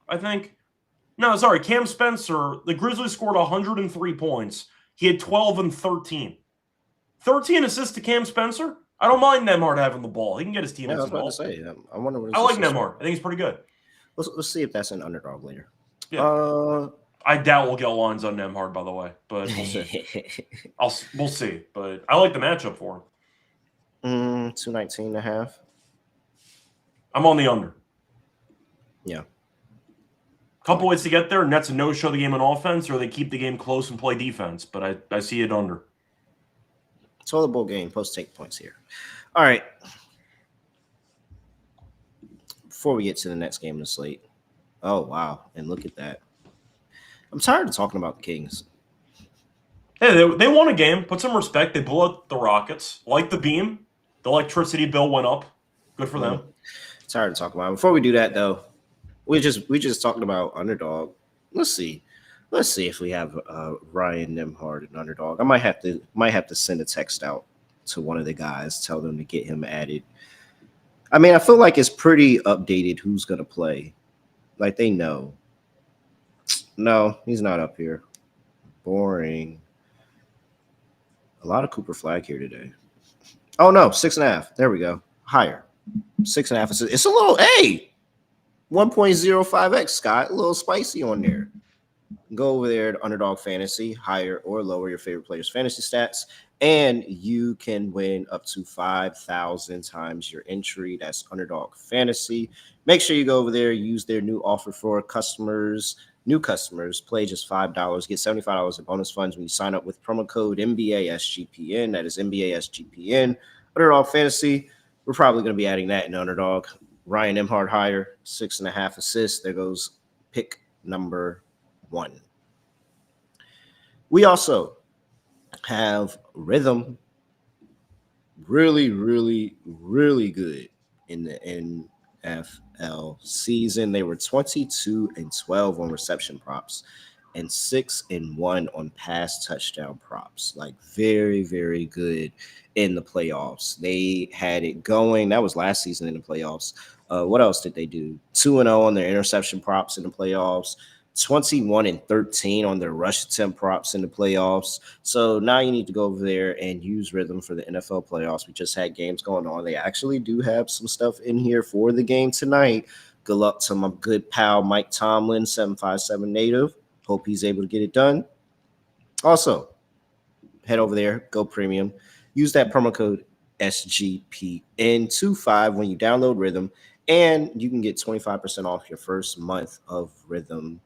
I think. No, sorry, Cam Spencer. The Grizzlies scored 103 points. He had 12 and 13. 13 assists to Cam Spencer. I don't mind Nembhard having the ball. He can get his team. I was about to say. I wonder what. I like Nembhard. I think he's pretty good. Let's see if that's an underdog later. Yeah. I doubt we'll get lines on Nembhard, by the way, but we'll see. We'll see, but I like the matchup for him. 219.5. I'm on the under. Yeah. Couple ways to get there. Nets no-show the game on offense, or they keep the game close and play defense, but I see it under. Toilet bowl game. Post-take points here. All right. Before we get to the next game in the slate. Oh, wow. And look at that. I'm tired of talking about the Kings. Hey, they won a game. Put some respect. They blew out the Rockets. Like the beam. The electricity bill went up. Good for them. It's hard to talk about. Before we do that, though, we just talked about Underdog. Let's see if we have Ryan Nemhard and Underdog. I might have to send a text out to one of the guys, tell them to get him added. I mean, I feel like it's pretty updated who's gonna play. Like they know. No, he's not up here. Boring. A lot of Cooper Flag here today. Oh no, 6.5. There we go. Higher. 6.5. It's a little 1.05x, Scott. A little spicy on there. Go over there to Underdog Fantasy, higher or lower your favorite player's fantasy stats, and you can win up to 5,000 times your entry. That's Underdog Fantasy. Make sure you go over there, use their new offer for customers. New customers, play just $5, get $75 in bonus funds when you sign up with promo code NBASGPN. That is NBASGPN. Underdog Fantasy. We're probably going to be adding that in Underdog. Ryan Emhart higher, 6.5 assists. There goes pick number 1. We also have Rhythm, really, really, really good in the NFL season. They were 22-12 on reception props and 6-1 on pass touchdown props. Like very, very good in the playoffs. They had it going. That was last season in the playoffs. What else did they do? 2-0 on their interception props in the playoffs. 21-13 on their rush attempt props in the playoffs. So now you need to go over there and use Rhythm for the NFL playoffs. We just had games going on. They actually do have some stuff in here for the game tonight. Good luck to my good pal Mike Tomlin, 757 native. Hope he's able to get it done. Also, head over there, go premium. Use that promo code SGPN25 when you download Rhythm, and you can get 25% off your first month of Rhythm.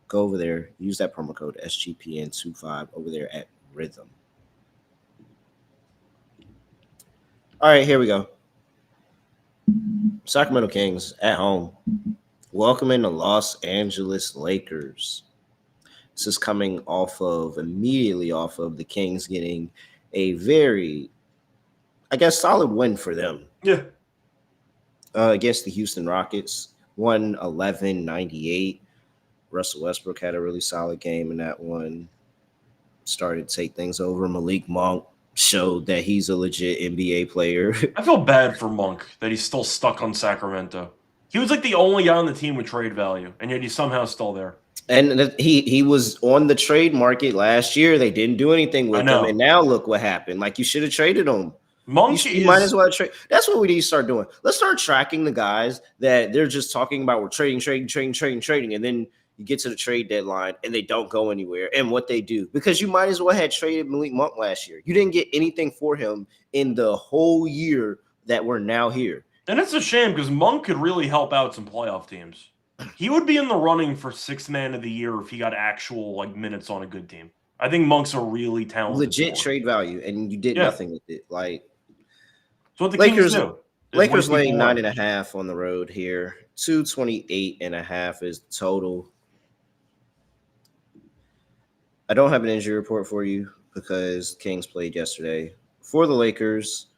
Go over there, use that promo code SGPN25 over there at Rhythm. All right, here we go. Sacramento Kings at home, welcoming the Los Angeles Lakers. This is coming immediately off of the Kings getting a very, I guess, solid win for them. Yeah. Against the Houston Rockets, 111-98. Russell Westbrook had a really solid game in that one. Started to take things over. Malik Monk showed that he's a legit NBA player. I feel bad for Monk that he's still stuck on Sacramento. He was like the only guy on the team with trade value, and yet he's somehow still there. And he was on the trade market last year. They didn't do anything with him, and now look what happened. Like, you should have traded him. Monk you might as well trade. That's what we need to start doing. Let's start tracking the guys that they're just talking about. We're trading, and then you get to the trade deadline and they don't go anywhere. And what they do, because you might as well have traded Malik Monk last year. You didn't get anything for him in the whole year that we're now here. And it's a shame because Monk could really help out some playoff teams. He would be in the running for 6th man of the year if he got actual minutes on a good team. I think Monk's a really talented legit trade value, and you did nothing with it. Like, so what the Kings do. Lakers laying 9.5 on the road here. 228.5 is the total. I don't have an injury report for you because Kings played yesterday. For the Lakers,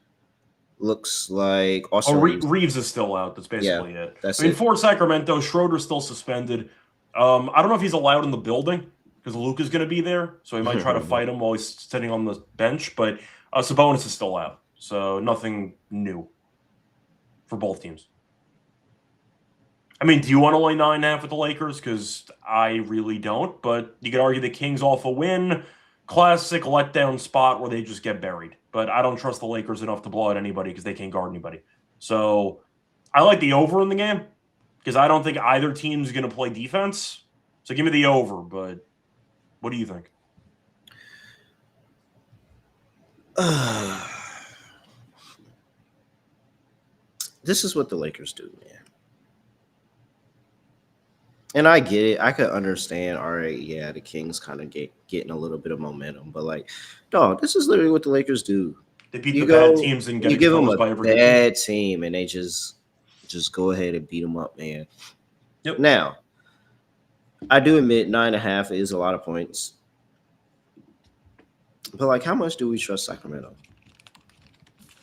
looks like Austin Reeves is still out. That's basically it. That's for Sacramento, Schroeder's still suspended. I don't know if he's allowed in the building because Luke is going to be there, so he might try to fight him while he's sitting on the bench. But Sabonis is still out, so nothing new for both teams. I mean, do you want to lay 9.5 with the Lakers? Because I really don't. But you could argue the Kings off a win. Classic letdown spot where they just get buried. But I don't trust the Lakers enough to blow out anybody because they can't guard anybody. So I like the over in the game because I don't think either team's going to play defense. So give me the over. But what do you think? This is what the Lakers do, man. And I get it. I could understand, all right, yeah, the Kings kind of getting a little bit of momentum. But, like, dog, this is literally what the Lakers do. They beat the bad teams and get you give them a by every bad team, and they just go ahead and beat them up, man. Yep. Now, I do admit 9.5 is a lot of points. But like, how much do we trust Sacramento?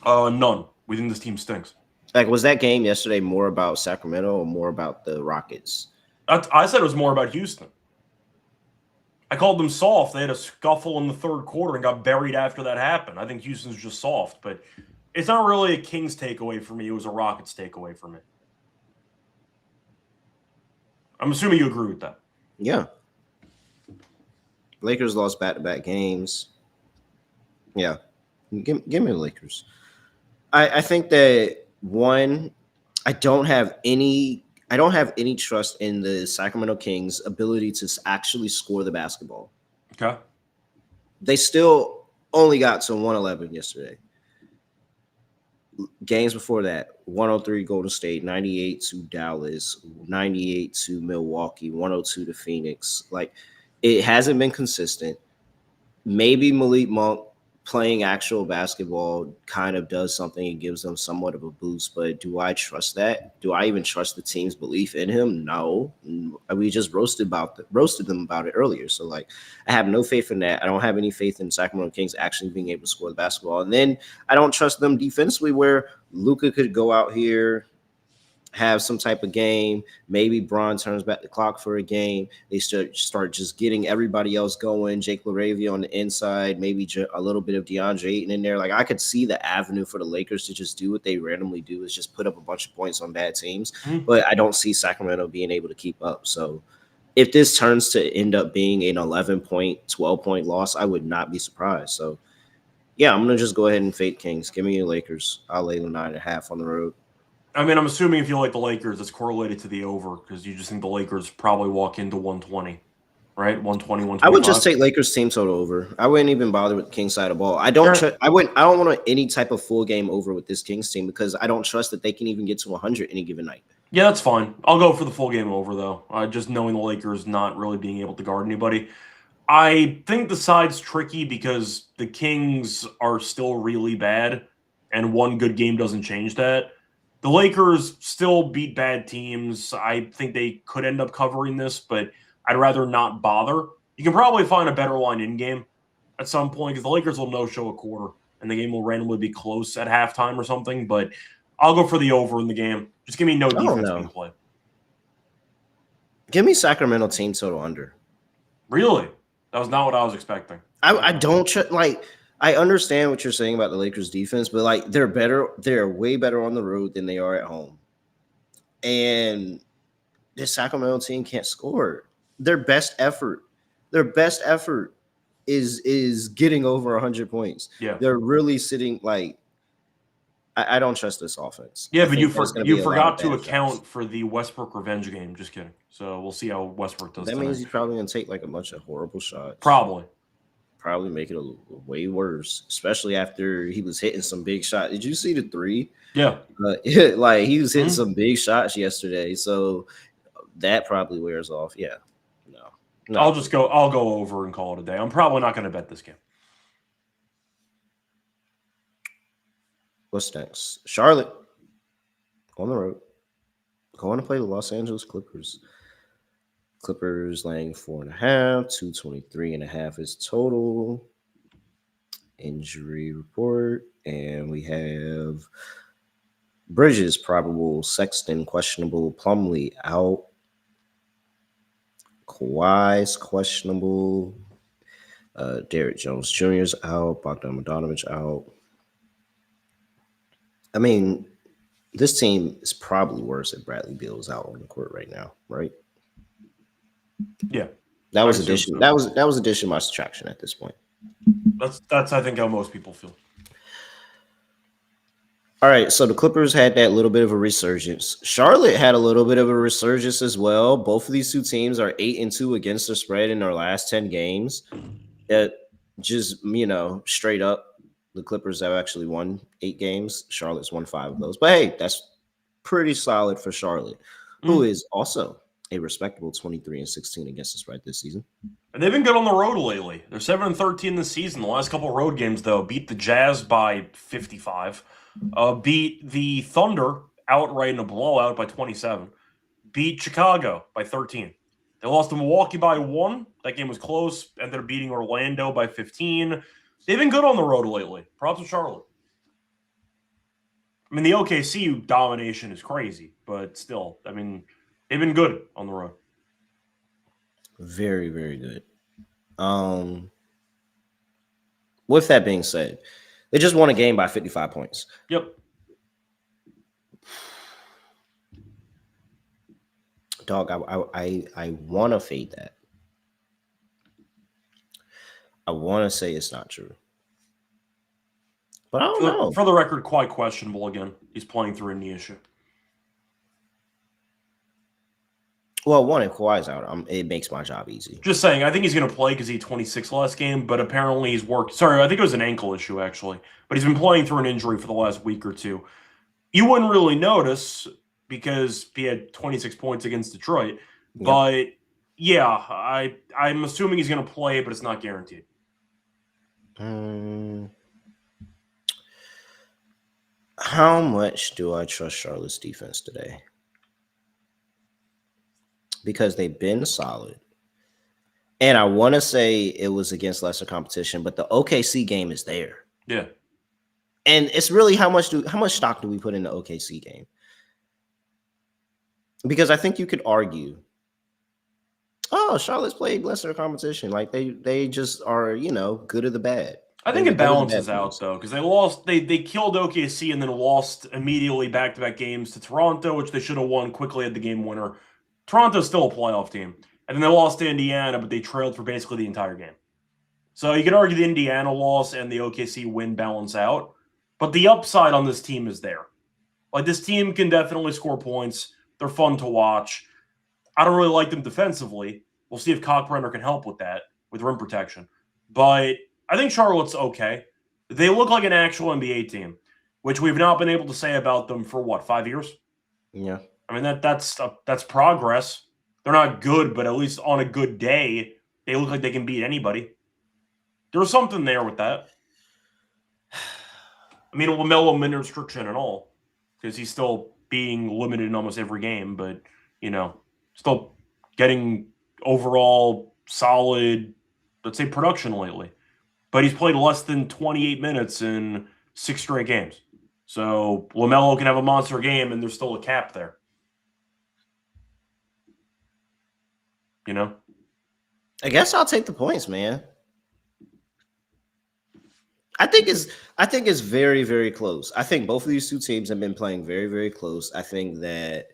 None. We think this team stinks. Like, was that game yesterday more about Sacramento or more about the Rockets? I said it was more about Houston. I called them soft. They had a scuffle in the third quarter and got buried after that happened. I think Houston's just soft, but it's not really a Kings takeaway for me. It was a Rockets takeaway for me. I'm assuming you agree with that. Yeah. Lakers lost back-to-back games. Yeah. Give me the Lakers. I think that one, I don't have any trust in the Sacramento Kings' ability to actually score the basketball. Okay. They still only got to 111 yesterday. Games before that, 103 Golden State, 98 to Dallas, 98 to Milwaukee, 102 to Phoenix. Like, it hasn't been consistent. Maybe Malik Monk playing actual basketball kind of does something and gives them somewhat of a boost, but do I trust that? Do I even trust the team's belief in him? No. We just roasted them about it earlier. So like, I have no faith in that. I don't have any faith in Sacramento Kings actually being able to score the basketball. And then I don't trust them defensively, where Luka could go out here, have some type of game. Maybe Bron turns back the clock for a game. They start just getting everybody else going. Jake LaRavia on the inside, maybe a little bit of DeAndre Ayton in there. Like, I could see the avenue for the Lakers to just do what they randomly do, is just put up a bunch of points on bad teams. Mm-hmm. But I don't see Sacramento being able to keep up. So if this turns to end up being an 11-point, 12-point loss, I would not be surprised. So yeah, I'm going to just go ahead and fade Kings. Give me the Lakers. I'll lay the 9.5 on the road. I mean, I'm assuming if you like the Lakers, it's correlated to the over, because you just think the Lakers probably walk into 120, right? 120, 125. I would just take Lakers team total over. I wouldn't even bother with the Kings side of ball. I don't want any type of full game over with this Kings team, because I don't trust that they can even get to 100 any given night. Yeah, that's fine. I'll go for the full game over, though. Just knowing the Lakers not really being able to guard anybody. I think the side's tricky because the Kings are still really bad, and one good game doesn't change that. The Lakers still beat bad teams. I think they could end up covering this, but I'd rather not bother. You can probably find a better line in-game at some point, because the Lakers will no-show a quarter, and the game will randomly be close at halftime or something, but I'll go for the over in the game. Just give me no defense being played. Give me Sacramento team total under. Really? That was not what I was expecting. I don't like. I understand what you're saying about the Lakers defense, but like, they're better. They're way better on the road than they are at home. And this Sacramento team can't score. Their best effort is getting over 100 points. Yeah. They're really sitting like, I don't trust this offense. Yeah, but you forgot to account for the Westbrook revenge game. Just kidding. So we'll see how Westbrook does. That means he's probably going to take like a bunch of horrible shots. Probably make it way worse, especially after he was hitting some big shots. Did you see the 3? Yeah. Like, he was hitting some big shots yesterday, so that probably wears off. Yeah. No. I'll go over and call it a day. I'm probably not going to bet this game. What's next? Charlotte on the road, going to play the Los Angeles Clippers. Clippers laying 4.5, 223.5 is total. Injury report, and we have Bridges probable, Sexton questionable, Plumlee out, Kawhi's questionable, Derrick Jones Jr.'s out, Bogdan Bogdanović out. I mean, this team is probably worse if Bradley Beal's out on the court right now, right? Yeah, that was addition. That was addition by subtraction at this point. That's I think how most people feel. All right, so the Clippers had that little bit of a resurgence. Charlotte had a little bit of a resurgence as well. Both of these two teams are 8-2 against the spread in their last 10 games. Just straight up, the Clippers have actually won 8 games. Charlotte's won 5 of those, but hey, that's pretty solid for Charlotte, who is also a respectable 23-16 against the spread this season. And they've been good on the road lately. They're 7-13 this season. The last couple of road games, though, beat the Jazz by 55, beat the Thunder outright in a blowout by 27, beat Chicago by 13. They lost to Milwaukee by 1. That game was close. Ended up beating Orlando by 15. They've been good on the road lately. Props to Charlotte. I mean, the OKC domination is crazy, but still, I mean, they've been good on the road. Very, very good. With that being said, they just won a game by 55 points. Yep. Dog, I want to fade that. I want to say it's not true. But I don't know. For the record, quite questionable again. He's playing through a knee issue. Well, one, if Kawhi's out, it makes my job easy. Just saying, I think he's going to play because he had 26 last game, but apparently he's worked. Sorry, I think it was an ankle issue, actually. But he's been playing through an injury for the last week or two. You wouldn't really notice because he had 26 points against Detroit. Yep. But, yeah, I'm assuming he's going to play, but it's not guaranteed. How much do I trust Charlotte's defense today? Because they've been solid. And I want to say it was against lesser competition, but the OKC game is there. Yeah. And it's really how much stock do we put in the OKC game? Because I think you could argue, oh, Charlotte's played lesser competition. Like they just are, good or the bad. I think it balances out though, because they killed OKC and then lost immediately back-to-back games to Toronto, which they should have won quickly at the game winner. Toronto's still a playoff team. And then they lost to Indiana, but they trailed for basically the entire game. So you could argue the Indiana loss and the OKC win balance out. But the upside on this team is there. Like, this team can definitely score points. They're fun to watch. I don't really like them defensively. We'll see if Cockbrenner can help with that, with rim protection. But I think Charlotte's okay. They look like an actual NBA team, which we've not been able to say about them for, 5 years? Yeah. I mean, that's progress. They're not good, but at least on a good day, they look like they can beat anybody. There's something there with that. I mean, LaMelo minute restriction and all, because he's still being limited in almost every game, but, still getting overall solid, let's say, production lately. But he's played less than 28 minutes in 6 straight games. So LaMelo can have a monster game, and there's still a cap there. I guess I'll take the points, man. I think it's very, very close. I think both of these two teams have been playing very, very close. I think that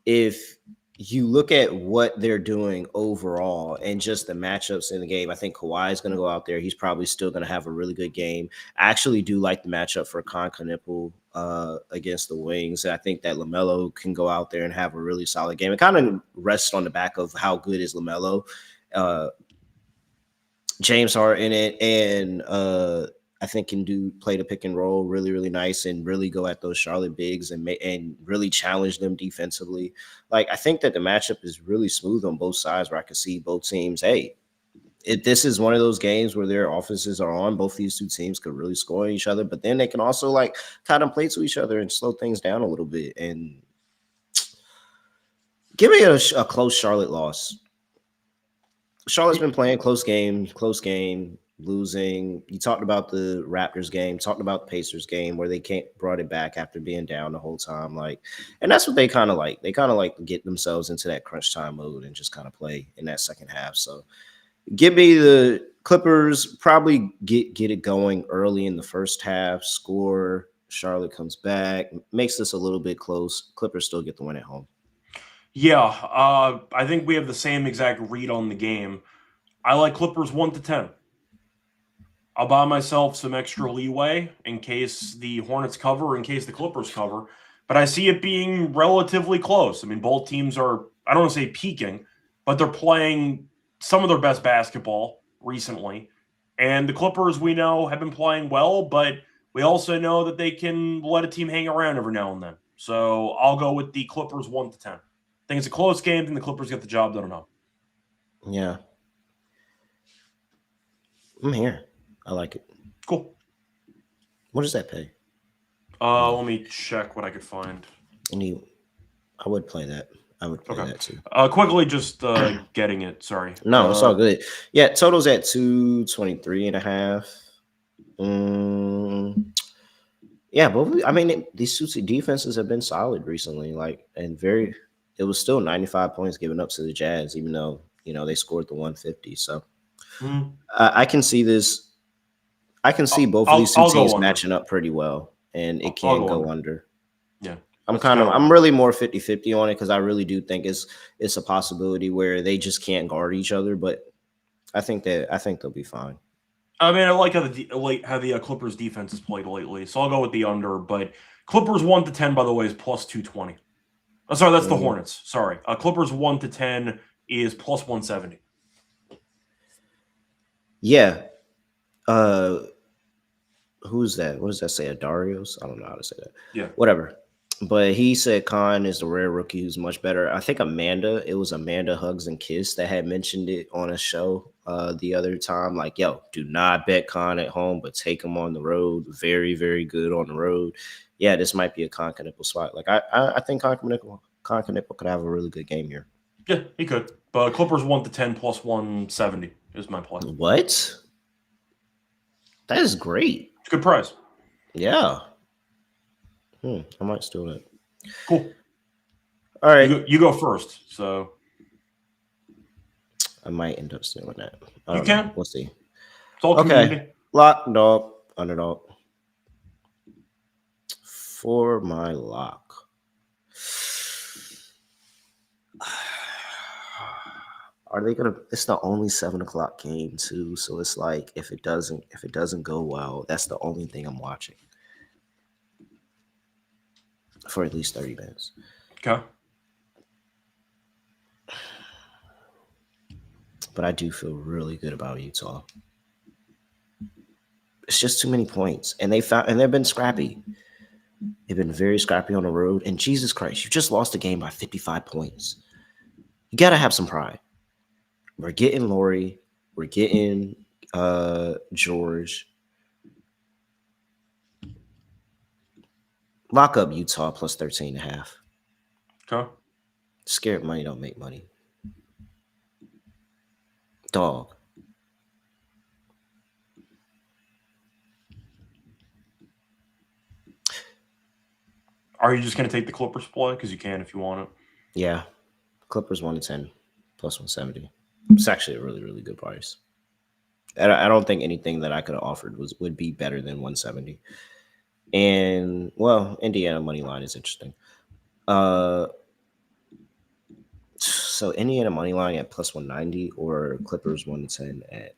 if you look at what they're doing overall and just the matchups in the game, I think Kawhi is going to go out there. He's probably still going to have a really good game. I actually do like the matchup for Knipple against the Wings. I think that LaMelo can go out there and have a really solid game. It kind of rests on the back of how good is LaMelo. James Harden in it, and I think can play the pick and roll really, really nice and really go at those Charlotte bigs and really challenge them defensively. Like, I think that the matchup is really smooth on both sides where I can see both teams, hey, if this is one of those games where their offenses are on, both these two teams could really score on each other, but then they can also kind of play to each other and slow things down a little bit. And give me a close Charlotte loss. Charlotte's been playing close game, losing. You talked about the Raptors game, talked about the Pacers game where they brought it back after being down the whole time. And that's what they kind of like. They kind of like to get themselves into that crunch time mode and just kind of play in that second half. So give me the Clippers, probably get it going early in the first half, score. Charlotte comes back, makes this a little bit close. Clippers still get the win at home. Yeah, I think we have the same exact read on the game. I like Clippers 1-10. I'll buy myself some extra leeway in case the Hornets cover, in case the Clippers cover. But I see it being relatively close. I mean, both teams are, I don't want to say peaking, but they're playing some of their best basketball recently. And the Clippers, we know, have been playing well, but we also know that they can let a team hang around every now and then. So I'll go with the Clippers 1-10. I think it's a close game, and the Clippers get the job done at home. Yeah. I'm here. I like it. Cool. What does that pay? Let me check what I could find. I would play that. I would play that too. Quickly, just getting it. Sorry. No, it's all good. Yeah, total's at 223.5. Yeah, but I mean, these two defenses have been solid recently. It was still 95 points given up to the Jazz, even though they scored the 150. So Mm. I can see this. I can see both of these two I'll go teams under. matching up pretty well, and it I'll can go go under. under. Yeah, I'm really more 50-50 on it because I really do think it's a possibility where they just can't guard each other, but I think they'll be fine. I mean, I like how the Clippers defense has played lately, so I'll go with the under. But Clippers 1-10, by the way, is plus 220. Oh, sorry, that's the Hornets. Sorry, Clippers 1-10 is plus 170. Yeah. Who's that? What does that say? Adarios? I don't know how to say that. Yeah. Whatever. But he said Khan is the rare rookie who's much better. I think it was Amanda Hugs and Kiss that had mentioned it on a show the other time. Like, yo, do not bet Khan at home, but take him on the road. Very, very good on the road. Yeah, this might be a Khan Knippel spot. Like, I think Khan Knippel could have a really good game here. Yeah, he could. But Clippers 1-10 plus 170 is my play. What? That is great. It's a good price. Yeah. I might steal that. Cool. All right. You go first. So I might end up stealing that. You can. We'll see. It's all community. Okay. Lock, dog, underdog. For my lock. Are they gonna? It's the only 7:00 game too, so it's like if it doesn't go well, that's the only thing I'm watching for at least 30 minutes. Okay. But I do feel really good about Utah. It's just too many points, and they've been scrappy. They've been very scrappy on the road, and Jesus Christ, you just lost a game by 55 points. You gotta have some pride. We're getting Laurie. We're getting George. Lock up Utah plus 13.5. Okay. Scared money don't make money. Dog. Are you just going to take the Clippers play? Because you can if you want it. Yeah. Clippers 1-10 plus 170. It's actually a really, really good price. I don't think anything that I could have offered would be better than 170. And, well, Indiana money line is interesting. So Indiana money line at plus 190 or Clippers 1-10 at.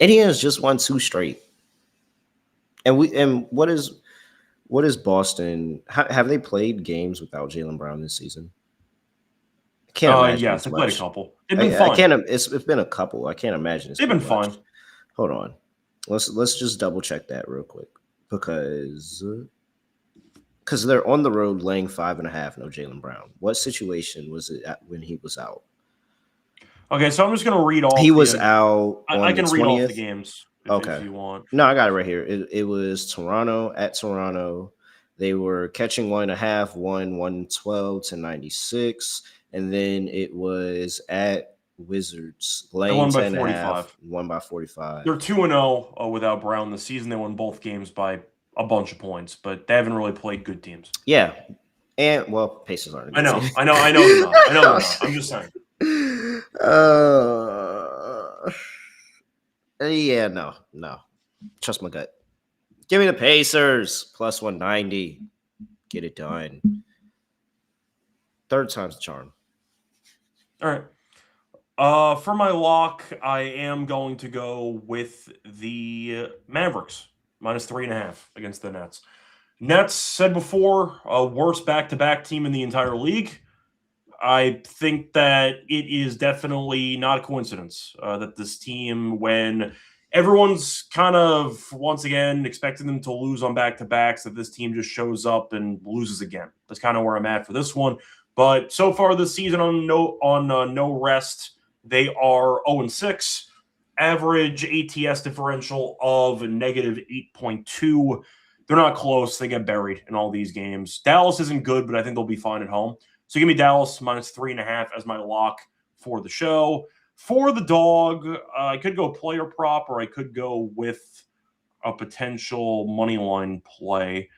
Indiana's just won 2 straight. And what is Boston? Have they played games without Jaylen Brown this season? I can't imagine. Yes, they played a couple. They've been fine. It's been a couple. I can't imagine. They've been fine. Hold on. Let's just double check that real quick because they're on the road laying 5.5. No Jaylen Brown. What situation was it when he was out? Okay, so I'm just going to read off. He was out. I can read off the games. If you want. No, I got it right here. It was Toronto at Toronto. They were catching 1.5, won 112-96, and then it was at Wizards laying 10.5, won by 45. They're 2-0 without Brown this season. They won both games by a bunch of points, but they haven't really played good teams. Yeah, and well, Pacers aren't. I know they're not. I know they're not. I'm just saying. Yeah, no. Trust my gut. Give me the Pacers plus 190. Get it done. Third time's the charm. All right. For my lock, I am going to go with the Mavericks minus 3.5 against the Nets. Nets, said before, worst back-to-back team in the entire league. I think that it is definitely not a coincidence that this team, when everyone's kind of, once again, expecting them to lose on back-to-backs, that this team just shows up and loses again. That's kind of where I'm at for this one. But so far this season on no rest, they are 0-6, average ATS differential of negative 8.2. They're not close. They get buried in all these games. Dallas isn't good, but I think they'll be fine at home. So give me Dallas minus 3.5 as my lock for the show. For the dog, I could go player prop, or I could go with a potential money line play.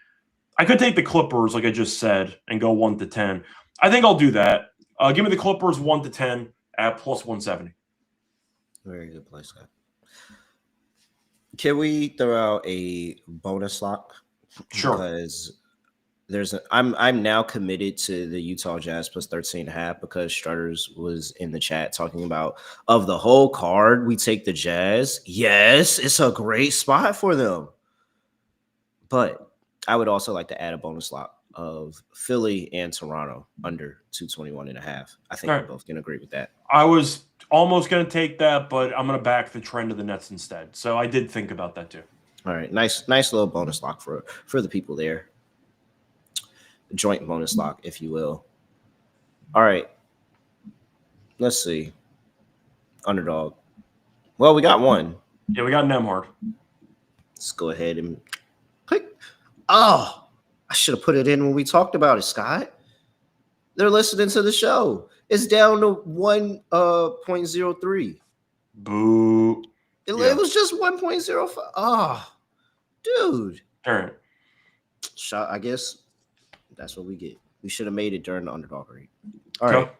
I could take the Clippers, like I just said, and go 1-10. I think I'll do that. Give me the Clippers 1-10 at plus 170. Very good play, Scott. Can we throw out a bonus lock? Sure. Because I'm now committed to the Utah Jazz plus 13.5 because Strutters was in the chat talking about of the whole card, we take the Jazz. Yes, it's a great spot for them. But I would also like to add a bonus lock of Philly and Toronto under 221.5. I think we're both going to agree with that. I was almost going to take that, but I'm going to back the trend of the Nets instead. So I did think about that too. All right. Nice little bonus lock for the people there. Joint bonus lock, if you will. All right. Let's see. Underdog. Well, we got one. Yeah, we got Nemhard. Let's go ahead and click. Oh, I should have put it in when we talked about it, Scott. They're listening to the show. It's down to 1.03. Boo. It was just 1.05. Oh, dude. All right. Shot, I guess that's what we get. We should have made it during the underdog rate. All right.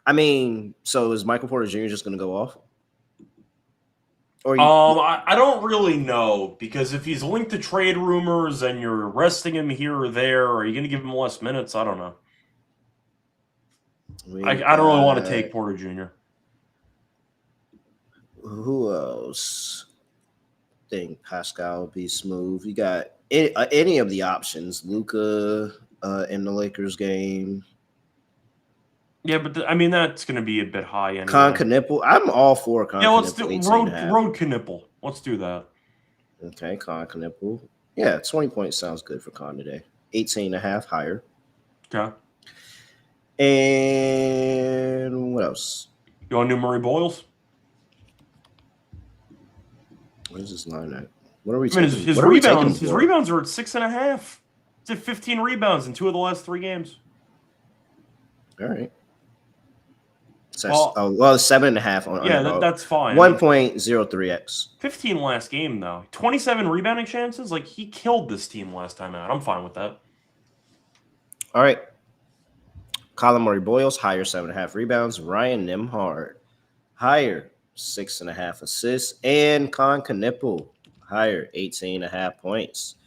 I mean, so is Michael Porter Jr. just going to go off? Or I don't really know, because if he's linked to trade rumors and you're resting him here or there, are you going to give him less minutes? I don't know. I don't really want to take Porter Jr. Who else? I think Pascal will be smooth. You got any of the options. Luka in the Lakers game. Yeah, but that's going to be a bit high anyway. Con Knipple. I'm all for Con Knipple. Yeah, let's do road Knipple. Let's do that. Okay, Con Knipple. Yeah, 20 points sounds good for Con today. 18.5 higher. Okay. And what else? You want to do Murray Boyles? What is this line at? What are we taking? His rebounds are at 6.5. He's at 15 rebounds in 2 of the last 3 games. All right. So 7.5 on yeah, that's fine. 1.03x. 15 last game though. 27 rebounding chances. Like, he killed this team last time out. I'm fine with that. All right. Colin Murray Boyles, higher 7.5 rebounds. Ryan Nembhard, higher 6.5 assists. And Con Knipple, higher 18.5 points.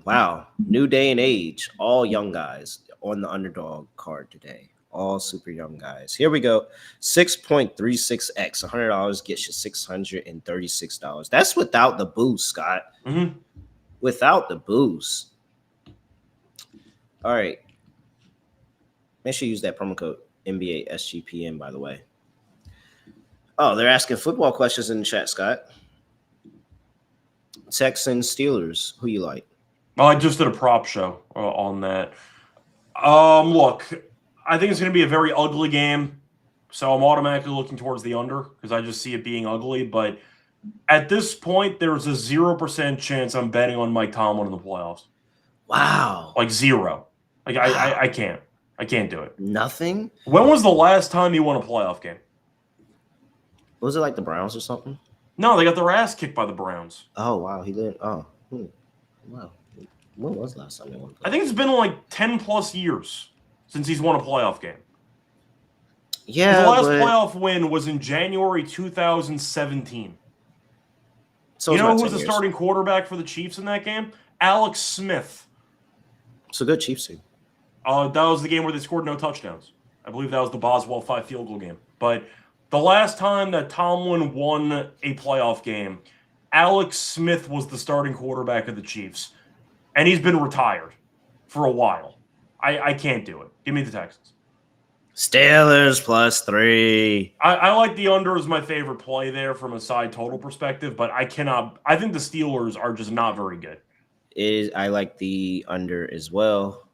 Wow. New day and age. All young guys on the underdog card today. All super young guys. Here we go. 6.36x. $100 gets you $636. That's without the boost, Scott. Mm-hmm. Without the boost. All right. Make sure you use that promo code NBA SGPN, by the way. Oh, they're asking football questions in the chat, Scott. Texans, Steelers. Who you like? Well, I just did a prop show on that. Look, I think it's going to be a very ugly game, so I'm automatically looking towards the under because I just see it being ugly. But at this point, there's a 0% chance I'm betting on Mike Tomlin in the playoffs. Wow. Like 0. Like, wow. I can't. I can't do it. Nothing? When was the last time he won a playoff game? Was it like the Browns or something? No, they got their ass kicked by the Browns. Oh, wow. He didn't. Oh, wow. When was the last time they won? I think it's been like 10+ years since he's won a playoff game. Yeah, the last playoff win was in January 2017. So you know who was the starting quarterback for the Chiefs in that game? Alex Smith. It's a good Chiefs team. That was the game where they scored no touchdowns. I believe that was the Boswell 5 field goal game. But the last time that Tomlin won a playoff game, Alex Smith was the starting quarterback of the Chiefs. And he's been retired for a while. I can't do it. Give me the Texans. Steelers +3. I like the under as my favorite play there from a side total perspective, but I cannot. I think the Steelers are just not very good. I like the under as well.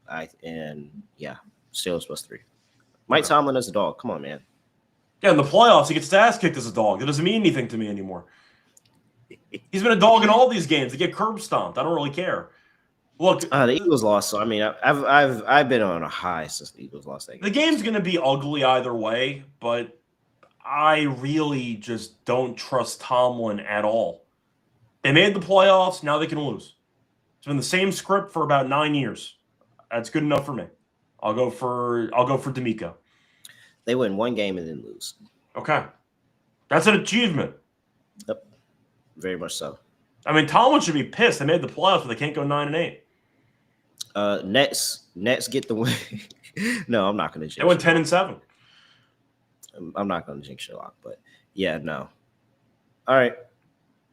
Steelers +3. Mike Tomlin as a dog. Come on, man. Yeah, in the playoffs, he gets his ass kicked as a dog. It doesn't mean anything to me anymore. He's been a dog in all these games. They get curb stomped. I don't really care. Look, The Eagles lost, so I mean, I've been on a high since the Eagles lost that game. The game's going to be ugly either way, but I really just don't trust Tomlin at all. They made the playoffs, now they can lose. It's been the same script for about 9 years. That's good enough for me. I'll go for D'Amico. They win one game and then lose. Okay. That's an achievement. Yep. Very much so. I mean, Tomlin should be pissed. They made the playoffs, but they can't go 9-8. Nets get the win. No, I'm not going to jinx. They went 10-7. I'm not going to jinx Sherlock, but yeah, no. All right.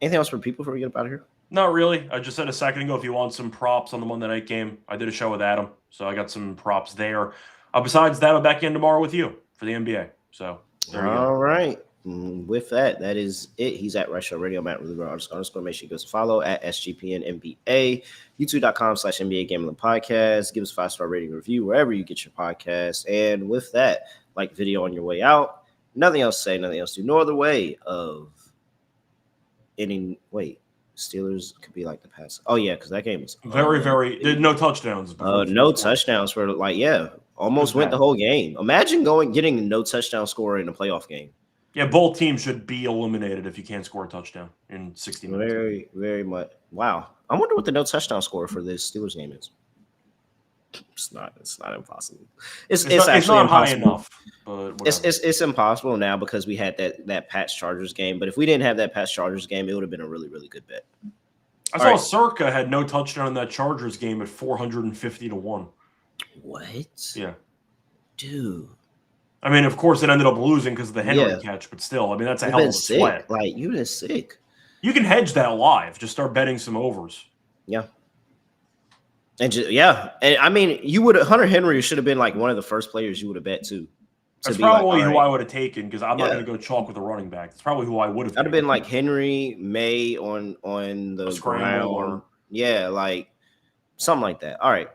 Anything else for people before we get up out of here? Not really. I just said a second ago if you want some props on the Monday night game. I did a show with Adam, so I got some props there. Besides that, I'm back in tomorrow with you for the NBA. So there you go. All right. With that is it. He's at Reichel Radio, Matt Really __. Make sure you go to follow at SGPN NBA, youtube.com/NBA Gambling Podcast. Give us a 5-star rating review wherever you get your podcast. And with that, like video on your way out. Nothing else to say, nothing else to do. No other way of any. Wait, Steelers could be like the past. Oh, yeah, because that game was very no touchdowns. No touchdowns for almost went the whole game. Imagine getting no touchdown score in a playoff game. Yeah, both teams should be eliminated if you can't score a touchdown in 60 minutes. Very, very much. Wow. I wonder what the no touchdown score for this Steelers game is. It's not impossible. It's actually not impossible. High enough. But it's impossible now because we had that Pats Chargers game. But if we didn't have that Pats Chargers game, it would have been a really, really good bet. I saw Circa had no touchdown in that Chargers game at 450-1. What? Yeah. Dude. I mean, of course, it ended up losing because of the Henry catch, but still, I mean, that's a hell of a sweat. Like, you've been sick. You can hedge that live. Just start betting some overs. Yeah. And I mean, Hunter Henry should have been like one of the first players you would have bet too. That's probably who I would have taken because I'm not going to go chalk with a running back. It's probably who I would have. That'd have been like Henry, May on the ground. Like something like that. All right.